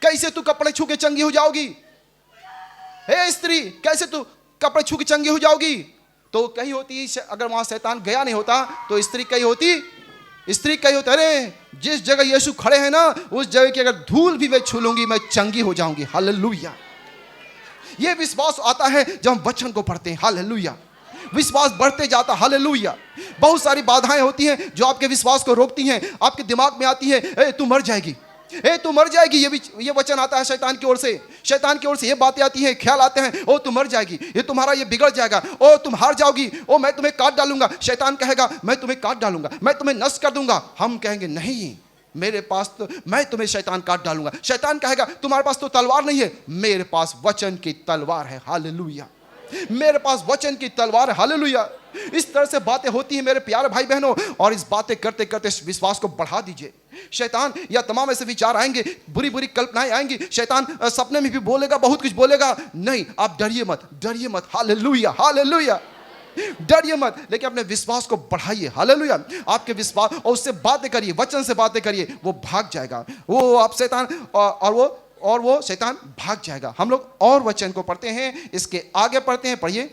A: कैसे तू कपड़े छू के चंगी हो जाओगी, हे स्त्री कैसे तू कपड़े छू के चंगी हो जाओगी, तो कही होती, अगर वहां शैतान गया नहीं होता तो स्त्री कही होती, स्त्री कही होती, अरे जिस जगह यीशु खड़े हैं ना उस जगह की अगर धूल भी मैं छू लूंगी मैं चंगी हो जाऊंगी। हालेलुया। ये विश्वास आता है जब हम वचन को पढ़ते हैं। हालेलुया। विश्वास बढ़ते जाता। हालेलुया। बहुत सारी बाधाएं होती हैं जो आपके विश्वास को रोकती हैं, आपके दिमाग में आती है, ए तू मर जाएगी, ए तू मर जाएगी, ये वचन आता है शैतान की ओर से, शैतान की ओर से ये बातें आती हैं, ख्याल आते हैं, ओ तू मर जाएगी, ये तुम्हारा ये बिगड़ जाएगा, ओ तुम हार जाओगी, ओ मैं तुम्हें काट डालूंगा। शैतान कहेगा मैं तुम्हें काट डालूंगा, मैं तुम्हें नष्ट कर दूंगा। हम कहेंगे नहीं, मेरे पास तो, मैं तुम्हें शैतान काट डालूंगा। शैतान कहेगा तुम्हारे पास तो तलवार नहीं है, मेरे पास वचन की तलवार है। हालेलुया। मेरे पास वचन की तलवार है। हालेलुया। इस तरह से बातें होती हैं मेरे प्यारे भाई बहनों, और इस बातें करते करते विश्वास को बढ़ा दीजिए। शैतान या तमाम ऐसे विचार आएंगे, बुरी बुरी कल्पनाएं आएंगी, शैतान सपने में भी बोलेगा, बहुत कुछ बोलेगा, नहीं आप डरिए मत, डरिए मत। Hallelujah, hallelujah. डरिए मत, लेकिन अपने विश्वास को बढ़ाइए। हालेलुया। आपके विश्वास और उससे बातें करिए, वचन से बातें करिए, वो भाग जाएगा, वो आप शैतान और वो शैतान भाग जाएगा। हम लोग और वचन को पढ़ते हैं, इसके आगे पढ़ते हैं, पढ़िए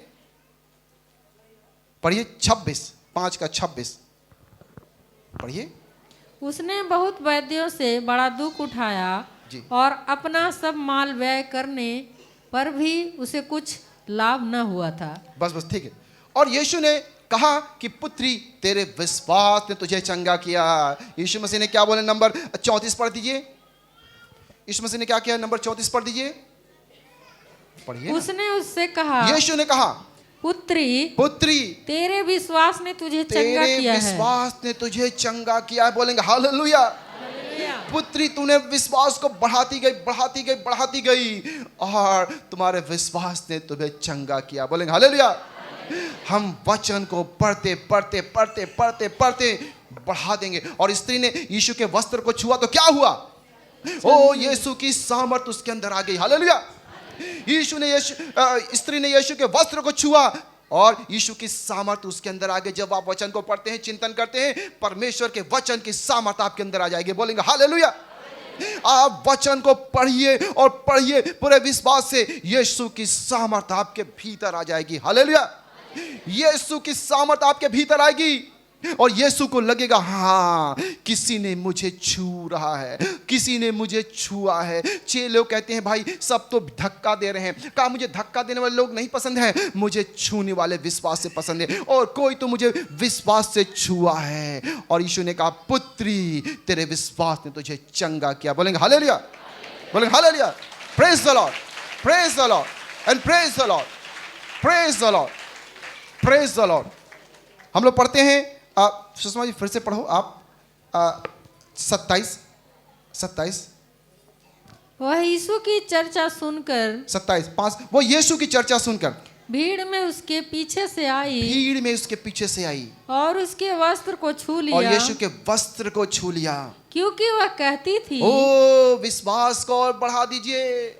A: पढ़िए 26, 5 का 26 पढ़िए।
C: उसने बहुत वैद्यों से बड़ा दुख उठाया
A: जी।
C: और अपना सब माल व्यय करने पर भी उसे कुछ लाभ न हुआ था।
A: बस बस ठीक है। और यीशु ने कहा कि पुत्री तेरे विश्वास ने तुझे चंगा किया। यीशु मसीह ने क्या बोले, नंबर 34 पढ़ दीजिए। यीशु मसीह ने क्या किया, नंबर 34 पढ़ दीजिए, पढ़िए।
C: उसने उससे कहा,
A: यीशु ने कहा
C: पुत्री
A: पुत्री
C: तेरे विश्वास ने तुझे चंगा
A: तेरे
C: किया है।
A: विश्वास ने तुझे चंगा किया है। बोलेंगे हालेलुया। पुत्री तूने विश्वास को बढ़ाती गई, बढ़ाती गई, बढ़ाती गई और तुम्हारे विश्वास ने तुम्हें चंगा किया। बोलेंगे हालेलुया। हम वचन को पढ़ते पढ़ते पढ़ते पढ़ते पढ़ते बढ़ा देंगे। और स्त्री ने यीशु के वस्त्र को छुआ तो क्या हुआ, ओ यीशु की सामर्थ उसके अंदर आ गई। हालेलुया। स्त्री ने यीशु के वस्त्र को छुआ और यीशु की सामर्थ उसके अंदर आ गई। जब आप वचन को पढ़ते हैं, चिंतन करते हैं, परमेश्वर के वचन की सामर्थ आपके अंदर आ जाएगी। बोलेंगे हालेलुया। आप वचन को पढ़िए और पढ़िए पूरे विश्वास से, यीशु की सामर्थ आपके भीतर आ जाएगी। हालेलुया। यीशु की सामर्थ आपके भीतर आएगी और यीशु को लगेगा हाँ किसी ने मुझे छू रहा है, किसी ने मुझे छुआ है। चेले कहते हैं भाई सब तो धक्का दे रहे हैं, कहा मुझे धक्का देने वाले लोग नहीं पसंद हैं, मुझे छूने वाले विश्वास से पसंद है, और कोई तो मुझे विश्वास से छुआ है। और यीशु ने कहा पुत्री तेरे विश्वास ने तुझे चंगा किया। बोलेंगे हालेलुया, बोलेंगे hallelujah. Praise the Lord, praise the Lord and praise the Lord, praise the Lord, praise the Lord. हम लोग पढ़ते हैं, सुषमा जी फिर से पढ़ो आप 27।
C: वह यीशु की चर्चा सुनकर
A: 27:5 वो यीशु की चर्चा सुनकर
C: भीड़ में उसके पीछे से आई
A: भीड़ में उसके पीछे से आई
C: और उसके वस्त्र को छू
A: और
C: लिया,
A: यीशु के वस्त्र को छू लिया।
C: क्योंकि वह कहती थी,
A: ओ विश्वास को और बढ़ा दीजिए।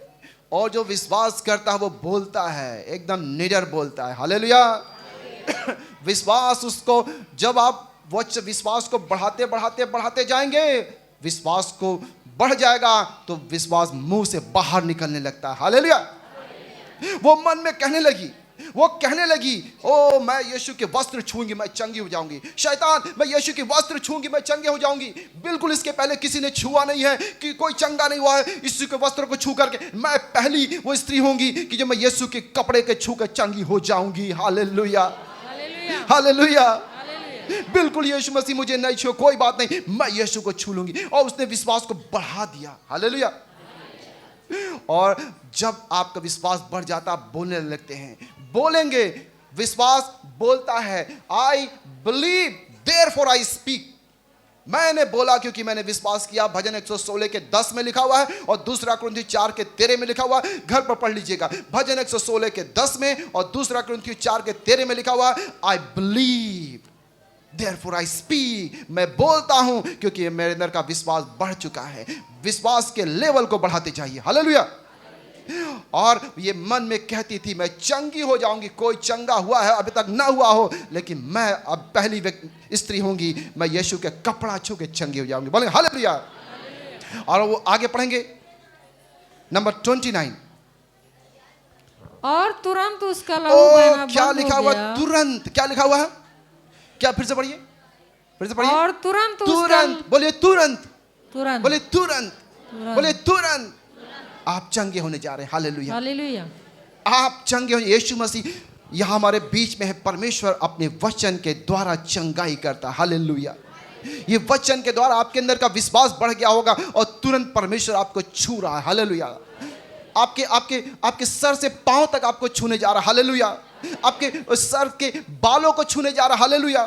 A: और जो विश्वास करता है वो बोलता है, एकदम निडर बोलता है। हालेलुया। विश्वास उसको, जब आप विश्वास को बढ़ाते बढ़ाते बढ़ाते जाएंगे, विश्वास को बढ़ जाएगा तो विश्वास मुंह से बाहर निकलने लगता है। हालेलुया। वो मन में कहने लगी, वो कहने लगी, ओ मैं यीशु के वस्त्र छूंगी, मैं चंगी हो जाऊंगी। शैतान, मैं यीशु के वस्त्र छूंगी, मैं चंगी हो जाऊंगी। बिल्कुल इसके पहले किसी ने छुआ नहीं है, कि कोई चंगा नहीं हुआ है। यीशु के वस्त्र को छू करके मैं पहली वो स्त्री होंगी कि जो मैं यीशु के कपड़े के छू कर चंगी हो जाऊंगी। Hallelujah,
C: hallelujah,
A: hallelujah.
C: हालेलुया।
A: बिल्कुल यीशु मसीह मुझे नहीं छू, कोई बात नहीं, मैं यीशु को छू लूंगी। और उसने विश्वास को बढ़ा दिया। हालेलुया। और जब आपका विश्वास बढ़ जाता, आप बोलने लगते हैं, बोलेंगे। विश्वास बोलता है, I believe therefore I speak. मैंने बोला क्योंकि मैंने विश्वास किया। भजन 116 के 10 में लिखा हुआ है और दूसरा कुरिन्थियों 4 के 13 में लिखा हुआ है। घर पर पढ़ लीजिएगा। भजन 116 के 10 में और दूसरा कुरिन्थियों 4 के 13 में लिखा हुआ है, I believe therefore I speak. मैं बोलता हूं क्योंकि मेरे अंदर का विश्वास बढ़ चुका है। विश्वास के लेवल को बढ़ाते जाइए। हालेलुया। और ये मन में कहती थी, मैं चंगी हो जाऊंगी। कोई चंगा हुआ है अभी तक ना हुआ हो, लेकिन मैं अब पहली स्त्री होंगी, मैं यीशु के कपड़ा छू के चंगी हो जाऊंगी। बोलेंगे हालेलुया। और वो आगे पढ़ेंगे नंबर 29।
C: और तुरंत उसका लहू बहना
A: क्या
C: बंद
A: लिखा
C: हो
A: हुआ?
C: गया।
A: तुरंत। क्या लिखा हुआ है? क्या? फिर से पढ़िए, फिर से पढ़िए।
C: और तुरंत
A: तुरंत। बोलिए तुरंत,
C: तुरंत,
A: बोलिए तुरंत,
C: तुरंत।
A: बोलिए तुरंत आप चंगे होने जा रहे हैं। हालेलुया।
C: हालेलुया।
A: आप चंगे हो। यीशु मसीह यहाँ हमारे बीच में है। परमेश्वर अपने वचन के द्वारा चंगाई करता है। हालेलुया। ये वचन के द्वारा आपके अंदर का विश्वास बढ़ गया होगा और तुरंत परमेश्वर आपको छू रहा है। हालेलुया। आपके आपके आपके सर से पांव तक आपको छूने जा रहा है। हालेलुया। आपके सर के बालों को छूने जा रहा है। हालेलुया।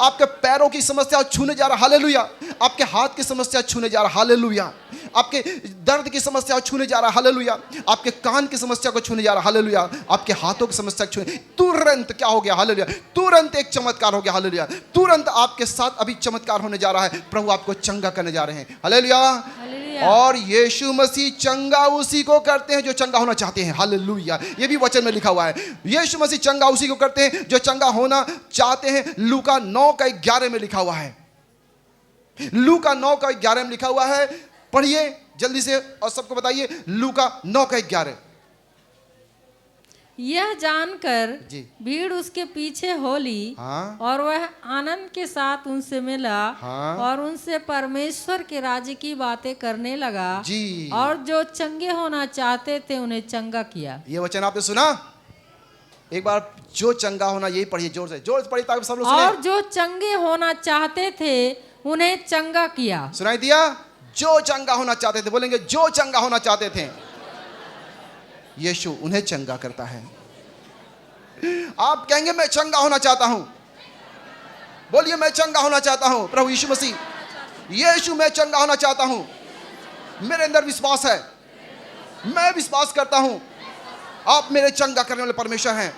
A: आपके पैरों की समस्या छूने जा रहा है। हालेलुया। आपके हाथ की समस्या छूने जा रहा है। हालेलुया। आपके दर्द की समस्या छूने जा रहा है। हालेलुया। आपके कान की समस्या को छूने जा रहा है। हालेलुया। आपके हाथों की समस्या को छूने, तुरंत क्या हो गया? हालेलुया। तुरंत एक चमत्कार हो गया। हालेलुया। तुरंत आपके साथ अभी चमत्कार होने जा रहा है। प्रभु आपको चंगा करने जा रहे हैं। हालेलुया।
C: हालेलुया।
A: और यीशु मसीह चंगा उसी को करते हैं जो चंगा होना चाहते हैं। हालेलुया। ये भी वचन में लिखा हुआ है। यीशु मसीह चंगा उसी को करते हैं जो चंगा होना चाहते हैं। लूका 9 का 11 में लिखा हुआ है। लूका 9 का 11 में लिखा हुआ है। पढ़िए जल्दी से और सबको बताइए। लूका 9 का 11।
C: यह जानकर
A: जी।
C: भीड़ उसके पीछे हो ली।
A: हाँ।
C: और वह आनंद के साथ उनसे मिला।
A: हाँ।
C: और उनसे परमेश्वर के राज्य की बातें करने लगा।
A: जी।
C: और जो चंगे होना चाहते थे उन्हें चंगा किया।
A: ये वचन आपने सुना? एक बार जो चंगा होना, यही पढ़िए, जोर से पढ़िए ताकि सब लोग
C: और
A: सुने।
C: जो चंगे होना चाहते थे उन्हें चंगा किया।
A: सुनाई दिया? जो चंगा होना चाहते थे। बोलेंगे जो चंगा होना चाहते थे, यीशु उन्हें चंगा करता है। आप कहेंगे मैं चंगा होना चाहता हूं। बोलिए मैं चंगा होना चाहता हूं। प्रभु यीशु मसीह, यीशु मैं चंगा होना चाहता हूं। मेरे अंदर विश्वास है, मैं विश्वास करता हूं आप मेरे चंगा करने वाले परमेश्वर हैं।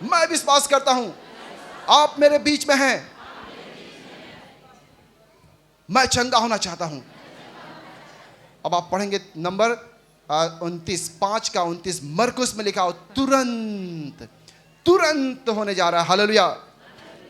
A: मैं विश्वास करता हूं आप मेरे बीच में हैं। मैं चंगा होना चाहता हूं। अब आप पढ़ेंगे नंबर 29, 5 का 29। मरकुस में लिखा हो, तुरंत, तुरंत होने जा रहा है। हालेलुया।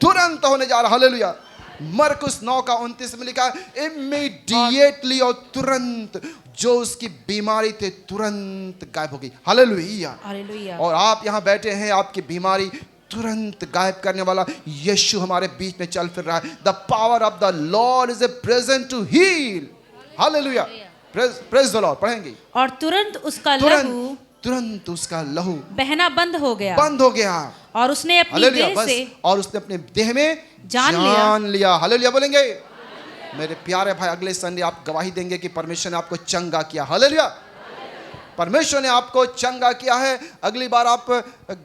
A: तुरंत होने जा रहा है। हालेलुया। मरकुस 9 का 29 में लिखा है, इमीडिएटली, और तुरंत जो उसकी बीमारी थे तुरंत गायब हो गई। हालेलुया।
B: हालेलुया।
A: और आप यहाँ बैठे हैं, आपकी बीमारी तुरंत गायब करने वाला यीशु हमारे बीच में चल फिर रहा है। The power of the Lord is present to heal. Hallelujah. Praise the Lord. पढ़ेंगे।
B: और तुरंत उसका लहू
A: तुरंत उसका लहू
B: बहना बंद हो गया।
A: बंद हो गया।
B: और उसने अपनी
A: हालेलुया।
B: देह
A: बस,
B: से
A: और उसने अपने देह में
B: जान
A: लिया। हालेलुया बोलेंगे। मेरे प्यारे भाई, अगले संडे आप गवाही देंगे कि परमेश्वर ने आपको चंगा किया। हालेलुया। परमेश्वर ने आपको चंगा किया है। अगली बार आप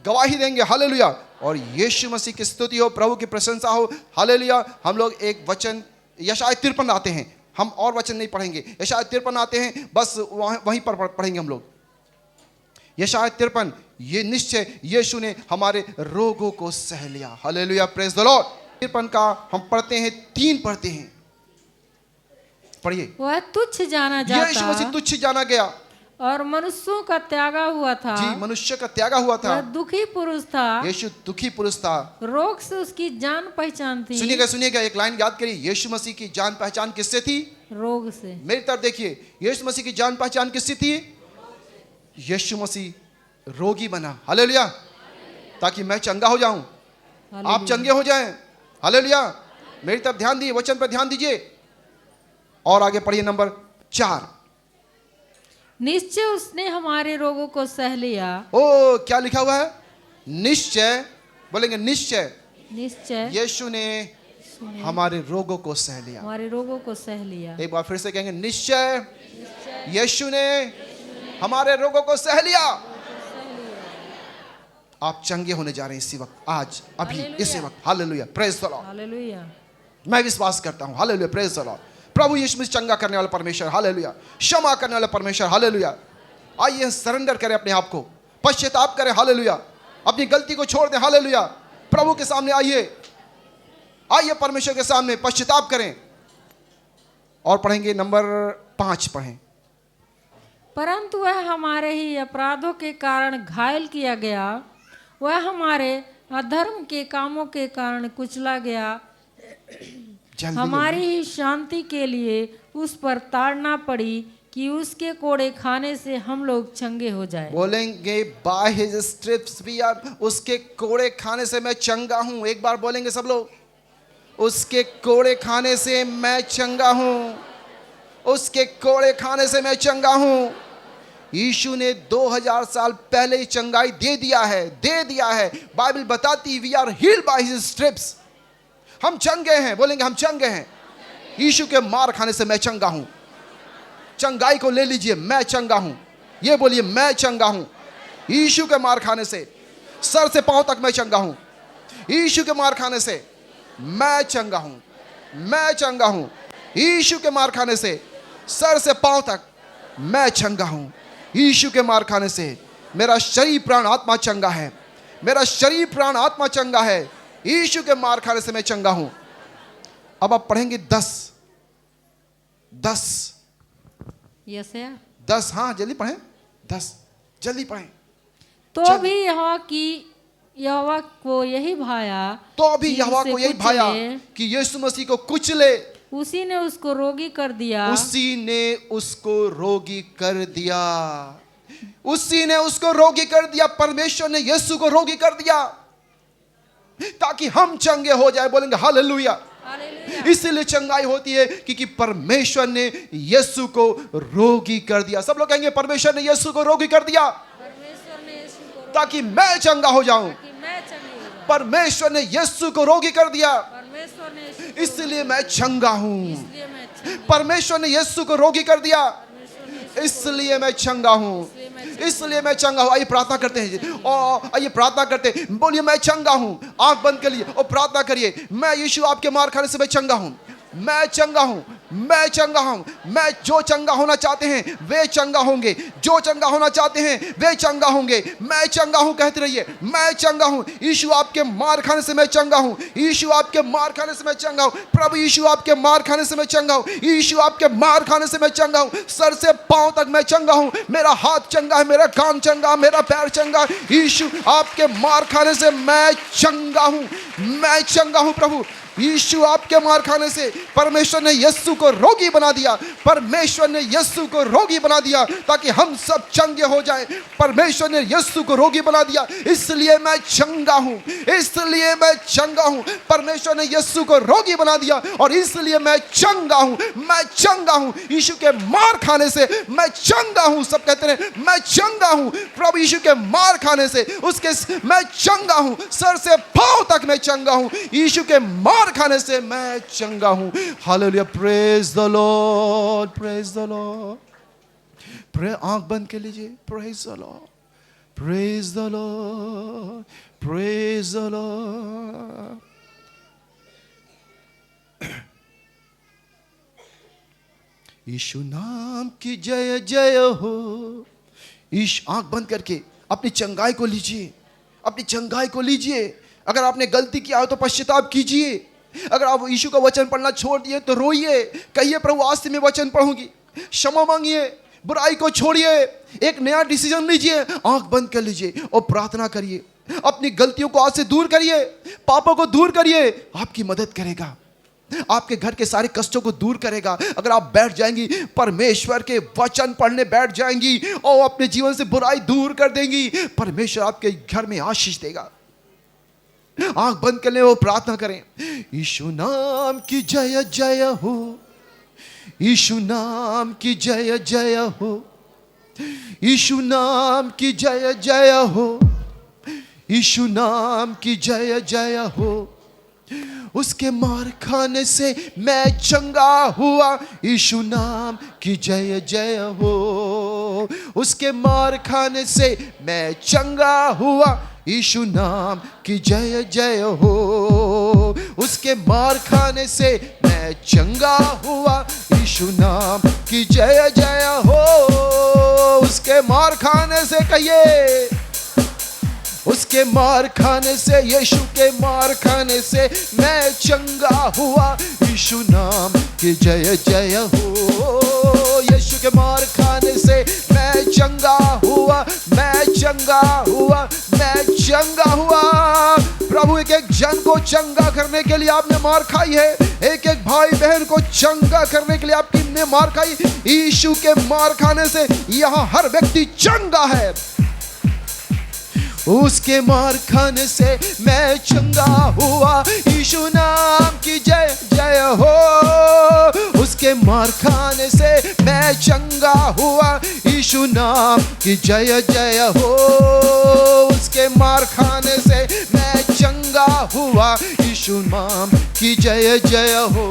A: गवाही देंगे। हालेलुया। और यीशु मसीह की स्तुति हो, प्रभु की प्रशंसा हो। हालेलुया। हम लोग एक वचन यशायाह 53 आते हैं। हम और वचन नहीं पढ़ेंगे। यशायाह 53 आते हैं, बस वहीं पर पढ़ेंगे हम लोग। यशाया 53, ये निश्चय यीशु ने हमारे रोगों को सह लिया। Hallelujah, praise the Lord. 53 का हम पढ़ते हैं, 3 पढ़ते हैं, पढ़िए।
C: वह तुच्छ जाना
A: यीशु मसीह
C: जाता
A: तुच्छ जाना गया
C: और मनुष्यों का त्यागा हुआ था।
A: जी, मनुष्य का त्यागा हुआ था।
C: वह दुखी पुरुष था,
A: यीशु दुखी पुरुष था।
C: रोग से उसकी जान पहचान थी।
A: सुनिएगा, एक लाइन याद करिए, यीशु मसीह की जान पहचान किससे थी?
C: रोग से।
A: मेरी तरफ देखिए, यीशु मसीह की जान पहचान किससे थी? यीशु मसीह रोगी बना। हालेलुया, ताकि मैं चंगा हो जाऊं, आप चंगे हो जाएं। हालेलुया, मेरी तरफ ध्यान दिए, वचन पर ध्यान दीजिए। और आगे पढ़िए, नंबर 4।
C: निश्चय उसने हमारे रोगों को सह लिया।
A: ओ, क्या लिखा हुआ है? निश्चय, बोलेंगे निश्चय।
C: निश्चय
A: यीशु ने हमारे रोगों को सह लिया।
C: हमारे रोगों को सह लिया।
A: एक बार फिर से कहेंगे, निश्चय यीशु ने हमारे रोगों को सह लिया। आप चंगे होने जा रहे हैं इसी वक्त, आज, अभी, इसी वक्त। Hallelujah, praise the Lord.
C: Hallelujah.
A: मैं विश्वास करता हूं। Hallelujah, praise the Lord. प्रभु यीशु मसीह चंगा करने वाला परमेश्वर। हालेलुया, क्षमा करने वाला परमेश्वर। हालेलुया। आइए सरेंडर करें अपने आप को, पश्चाताप करें। हालेलुया, अपनी गलती को छोड़ दें। हालेलुया, प्रभु के सामने आइए, आइए परमेश्वर के सामने पश्चाताप करें। और पढ़ेंगे नंबर 5 पढ़ें।
C: परंतु वह हमारे ही अपराधों के कारण घायल किया गया, वह हमारे अधर्म के कामों के कारण कुचला गया, हमारी ही शांति के लिए उस पर ताड़ना पड़ी कि उसके कोड़े खाने से हम लोग चंगे हो जाए।
A: बोलेंगे, by his stripes we are, उसके कोड़े खाने से मैं चंगा हूं। एक बार बोलेंगे सब लोग, उसके कोड़े खाने से मैं चंगा हूं, उसके कोड़े खाने से मैं चंगा हूं। यीशु ने 2000 साल पहले ही चंगाई दे दिया है। बाइबल बताती, we are healed by his stripes, हम चंगे हैं। बोलेंगे, हम चंगे हैं। यीशु के मार खाने से मैं चंगा हूं। चंगाई को ले लीजिए, मैं चंगा हूं। ये बोलिए, मैं चंगा हूं। यीशु के मार खाने से सर से पांव तक मैं चंगा हूं। यीशु के मार खाने से मैं चंगा हूं, मैं चंगा हूं। यीशु के मार खाने से सर से पांव तक मैं चंगा हूं। यीशु के मार खाने से मेरा शरीर प्राण आत्मा चंगा है, मेरा शरीर प्राण आत्मा चंगा है। यीशु के मार खाने से मैं चंगा हूं। अब आप पढ़ेंगे 10।
C: यशायाह
A: 10, हाँ जल्दी पढ़ें, 10 जल्दी पढ़ें।
C: तो भी यहोवा को यही भाया,
A: तो भी यहोवा
C: उसे
A: को यही भाया
C: कुचले,
A: कि यीशु मसीह को कुचले।
C: उसी ने उसको रोगी कर दिया,
A: उसी ने उसको रोगी कर दिया, उसी ने उसको रोगी कर दिया। परमेश्वर ने यीशु को रोगी कर दिया ताकि हम चंगे हो जाए। बोलेंगे हालेलुया। इसलिए चंगाई होती है क्योंकि परमेश्वर ने यीशु को रोगी कर दिया। सब लोग कहेंगे, परमेश्वर ने यीशु को रोगी कर दिया ताकि मैं चंगा हो जाऊं। परमेश्वर ने यीशु को रोगी कर दिया, इसलिए मैं चंगा हूं। परमेश्वर ने यीशु को रोगी कर दिया, इसलिए मैं चंगा हूं, इसलिए मैं चंगा हूं। आइए प्रार्थना करते हैं, और आइए प्रार्थना करते हैं। बोलिए, मैं चंगा हूं। आंख बंद करिए और प्रार्थना करिए, मैं यीशु आपके मार खाने से मैं चंगा हूं, मैं चंगा हूं, मैं चंगा हूं। मैं जो चंगा होना चाहते हैं वे चंगा होंगे, जो चंगा होना चाहते हैं वे चंगा होंगे। मैं चंगा हूं कहते रहिए, मैं चंगा हूं। यीशु आपके मार खाने से मैं चंगा हूं, यीशु आपके मार खाने से मैं चंगा हूं। प्रभु यीशु आपके मार खाने से मैं चंगा हूं, यीशु आपके मार खाने से मैं चंगा हूं। सर से पांव तक मैं चंगा हूं। मेरा हाथ चंगा है, मेरा कान चंगा, मेरा पैर चंगा। यीशु आपके मार खाने से मैं चंगा हूं, मैं चंगा हूं। प्रभु यीशु आपके मार खाने से परमेश्वर ने यीशु को रोगी बना दिया, परमेश्वर ने यीशु को रोगी बना दिया ताकि हम सब चंगे हो जाएं। परमेश्वर ने यीशु को रोगी बना दिया, इसलिए मैं चंगा हूं, इसलिए मैं चंगा हूं। परमेश्वर ने यीशु को रोगी बना दिया और इसलिए मैं चंगा हूं, मैं चंगा हूं। यीशु के मार खाने से मैं चंगा हूं। सब कहते हैं, मैं चंगा हूं। प्रभु यीशु के मार खाने से उसके मैं चंगा हूं, सर से पांव तक मैं चंगा हूं। यीशु के मार खाने से मैं चंगा हूं। Hallelujah, praise the Lord, praise the Lord. आंख बंद कर लीजिए, praise the Lord, praise the Lord, praise the Lord. Yeshu नाम की जय जय हो, ईश आंख बंद करके अपनी चंगाई को लीजिए, अपनी चंगाई को लीजिए। अगर आपने गलती किया हो तो पश्चाताप कीजिए। अगर आप यीशु का वचन पढ़ना छोड़ दिए तो रोइए, कहिए प्रभु आज से मैं वचन पढ़ूंगी, क्षमा मांगिए, बुराई को छोड़िए, एक नया डिसीजन लीजिए, आंख बंद कर लीजिए और प्रार्थना करिए। अपनी गलतियों को आज से दूर करिए, पापों को दूर करिए। आपकी मदद करेगा, आपके घर के सारे कष्टों को दूर करेगा। अगर आप बैठ जाएंगी, परमेश्वर के वचन पढ़ने बैठ जाएंगी और अपने जीवन से बुराई दूर कर देंगी, परमेश्वर आपके घर में आशीष देगा। आंख बंद कर ले, वो प्रार्थना करें। यीशु नाम की जय जय हो, यीशु नाम की जय जय हो, यीशु नाम की जय जय हो, यीशु नाम की जय जय हो। उसके मार खाने से मैं चंगा हुआ, यीशु नाम की जय जय हो। उसके मार खाने से मैं चंगा हुआ, यीशु नाम की जय जय हो। उसके मार खाने से मैं चंगा हुआ, यीशु नाम की जय जय हो। उसके मार खाने से, कहिए, उसके मार खाने से, यीशु के मार खाने से मैं चंगा हुआ, यीशु नाम की जय जय हो। यीशु के मार खाने से मैं चंगा हुआ, मैं चंगा हुआ, मैं चंगा हुआ। प्रभु एक एक जन को चंगा करने के लिए आपने मार खाई है, एक एक भाई बहन को चंगा करने के लिए आपने मार खाई। यीशु के मार खाने से यहाँ हर व्यक्ति चंगा है। उसके मार खाने से मैं चंगा हुआ, यीशु नाम की जय जय हो। उसके मार खाने से मैं चंगा हुआ, यीशु नाम की जय जय हो। उसके मार खाने से मैं चंगा हुआ, यीशु नाम की जय जय हो।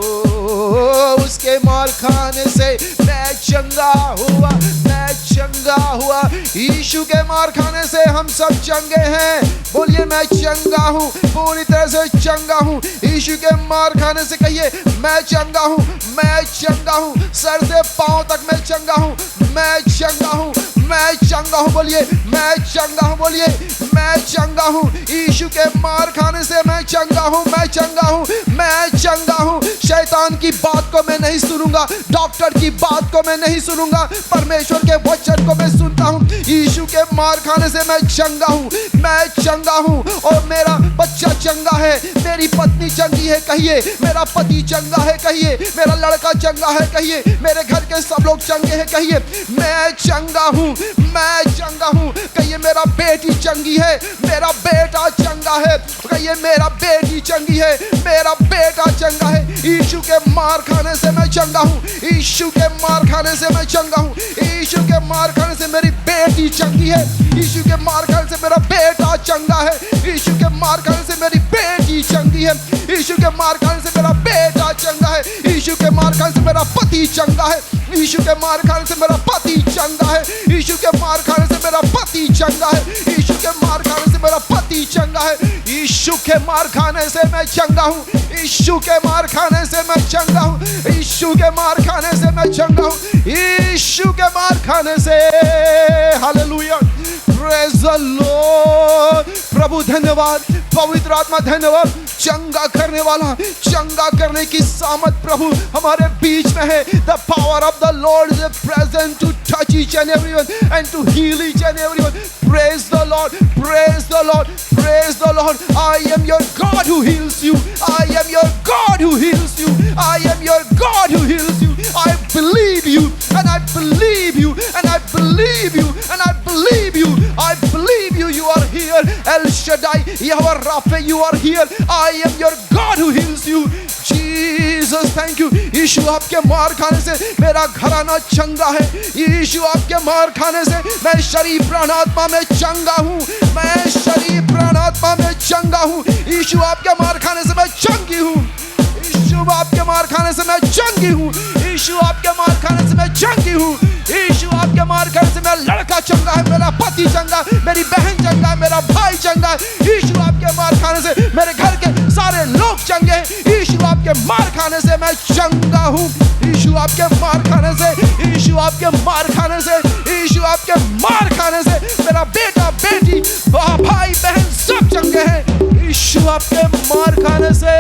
A: उसके मार खाने से मैं चंगा हुआ, मैं चंगा हुआ। यीशु के मार खाने से हम सब चंगे हैं। बोलिए मैं चंगा हूँ, पूरी तरह से चंगा हूँ। यीशु के मार खाने से कहिए मैं चंगा हूँ, मैं चंगा हूँ, सर से पांव तक मैं चंगा हूँ, मैं चंगा हूँ, मैं चंगा हूँ। बोलिए मैं चंगा हूँ, बोलिए मैं चंगा हूँ। यीशु के मार खाने से मैं चंगा हूँ, मैं चंगा हूँ, मैं चंगा हूँ। शैतान की बात को मैं नहीं सुनूंगा, डॉक्टर की बात को मैं नहीं सुनूंगा, परमेश्वर के वचन को मैं सुनता हूँ। यीशु के मार खाने से मैं चंगा हूँ, मैं चंगा हूँ। और मेरा बच्चा चंगा है, मेरी पत्नी चंगी है, कहिए मेरा पति चंगा है, कहिए मेरा लड़का चंगा है, कहिए मेरे घर के सब लोग चंगे हैं, कहिए मैं चंगा हूँ, मैं चंगा हूँ। कहिए मेरा बेटी चंगी है, मेरा बेटा चंगा है, कहिए मेरा बेटी चंगी है, मेरा बेटा चंगा है। यीशु के मार खाने से मैं चंगा हूँ, यीशु के मार खाने से मैं चंगा हूँ। यीशु के मार खाने से मेरी बेटी चंगी है, यीशु के मार खाने से मेरा बेटा चंगा है, यीशु के मार खाने से मेरी बेटी चंगी है, यीशु के मार खाने से मेरा बेटा चंगा है, यीशु के मार खाने से मेरा पति चंगा है, यीशु के मार खाने से मेरा पति चंगा है, यीशु के मार खाने से मेरा पति चंगा है, यीशु के मार खाने से मेरा पति चंगा है। यीशु के मार खाने से मैं चंगा हूँ, यीशु के मार खाने से मैं चंगा हूँ, यीशु के मार खाने से मैं चंगा हूँ, यीशु के मार खाने से। Hallelujah, praise the Lord. प्रभु धन्यवाद, पवित्र आत्मा धन्यवाद। चंगा करने वाला, चंगा करने की सामर्थ प्रभु हमारे बीच में है। The power of the Lord is present to touch each and everyone and to heal each and everyone. Praise the Lord, praise the Lord, praise the Lord. I am your God who heals you. I am your God who heals you. I am your God who heals you. I believe you and I believe you and I believe you and I believe you. I believe you. You are here. El Shaddai, Yahweh Rapha, you are here. I am your God who heals you. Jesus, thank you. यीशु आपके मार खाने से मेरा घराना चंगा है। यीशु आपके मार खाने से मैं शरीर प्राण आत्मा में चंगा हूँ, मैं शरीर प्राण आत्मा में चंगा हूँ। यीशु आपके मार खाने से मैं चंगी हूँ, यीशु आपके मार खाने से मैं चंगी हूँ, यीशु आपके मार खाने से मैं चंगी हूँ। यीशु आपके मार खाने से मेरा लड़का चंगा है, मेरा पति चंगा, मेरी बहन चंगा है, मेरा भाई चंगा है। यीशु आपके मार खाने से मेरे घर के सारे लोग चंगे हैं। यीशु आपके मार खाने से मैं चंगा हूँ, यीशु आपके मार खाने से, यीशु आपके मार खाने से, यीशु आपके मार खाने आपके मार खाने से।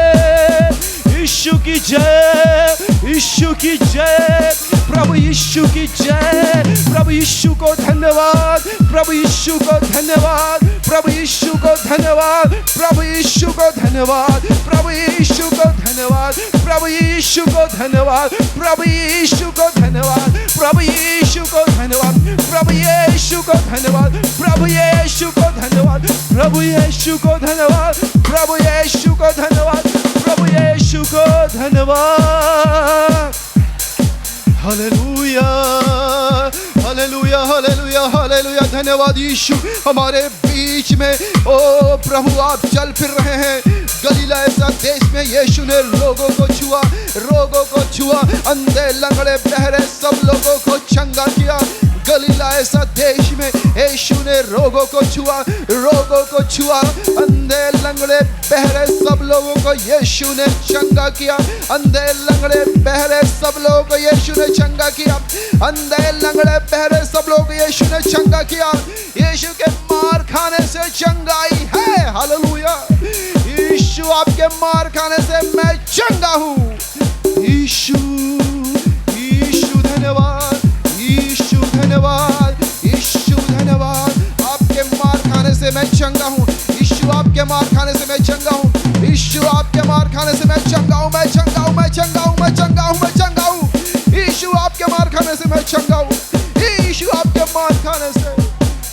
A: यीशु की जय, यीशु की जय, प्रभु यीशु की जय। प्रभु यीशु को धन्यवाद, प्रभु यीशु को धन्यवाद, प्रभु यीशु को धन्यवाद, प्रभु यीशु को धन्यवाद, प्रभु यीशु को धन्यवाद, प्रभु यीशु को धन्यवाद, प्रभु यीशु को धन्यवाद, प्रभु यीशु को धन्यवाद, प्रभु यीशु को धन्यवाद, प्रभु यीशु को धन्यवाद, प्रभु यीशु को धन्यवाद, प्रभु यीशु को धन्यवाद, प्रभु यीशु को धन्यवाद। Hallelujah, hallelujah, hallelujah, hallelujah. धन्यवाद यीशु हमारे बीच में। ओ प्रभु आप चल फिर रहे हैं। गलीला ऐसा देश में यीशु ने लोगों को छुआ, रोगों को छुआ, अंधे लंगड़े बहरे सब लोगों को चंगा किया। गलीला ऐसा देश में यीशु ने रोगों को छुआ, रोगों को छुआ, अंधे लंगड़े बहरे सब लोगों को यीशु ने चंगा किया। अंधे लंगड़े बहरे सब लोगों को यीशु ने चंगा किया। अंधे लंगड़े बहरे सब लोगों को यीशु ने चंगा किया। यीशु के मार खाने से चंगाई है। हालेलुया। यीशु आपके मार खाने से मैं चंगा हूँ। यीशु, यीशु धन्यवाद, यीशु धन्यवाद, यीशु धन्यवाद। आपके मार खाने से मैं चंगा हूँ। यीशु आपके मार खाने से मैं चंगा हूँ। यीशु आपके मार खाने से मैं चंगा हूँ, मैं चंगा हूँ, मैं चंगा हूँ, मैं चंगा हूँ, मैं चंगा हूँ। यीशु आपके मार खाने से मैं चंगा हूँ। यीशु आपके मार खाने से।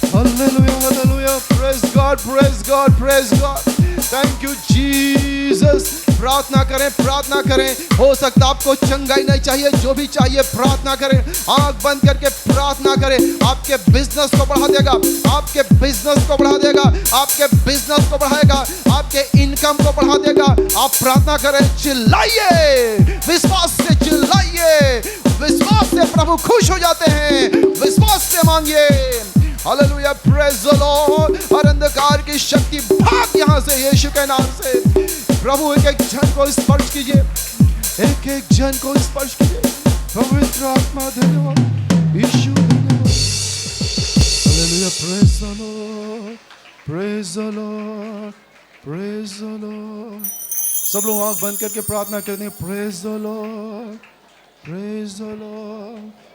A: Hallelujah, hallelujah. Praise God, praise God, praise God. Thank you Jesus. प्रार्थना करें, प्रार्थना करें। हो सकता आपको चंगाई नहीं चाहिए, जो भी चाहिए प्रार्थना करें। आंख बंद करके प्रार्थना करें। आपके बिजनेस को बढ़ा देगा, आपके बिजनेस को बढ़ा देगा, आपके बिजनेस को बढ़ाएगा, आपके इनकम को बढ़ा देगा। आप प्रार्थना करें, चिल्लाइए, विश्वास से चिल्लाइए। विश्वास से प्रभु खुश हो जाते हैं। विश्वास से मांगिए। Hallelujah, praise the Lord. हर अंधकार की शक्ति भाग यहाँ से यीशु के नाम से। प्रभु एक एक जन को स्पर्श कीजिए, एक एक जन को स्पर्श कीजिए। पवित्र आत्मा धन्यवाद, यीशु धन्यवाद। Hallelujah, praise the Lord, praise the Lord, praise the Lord. सब लोग आंख बंद करके प्रार्थना करते हैं। Praise the Lord, praise the Lord.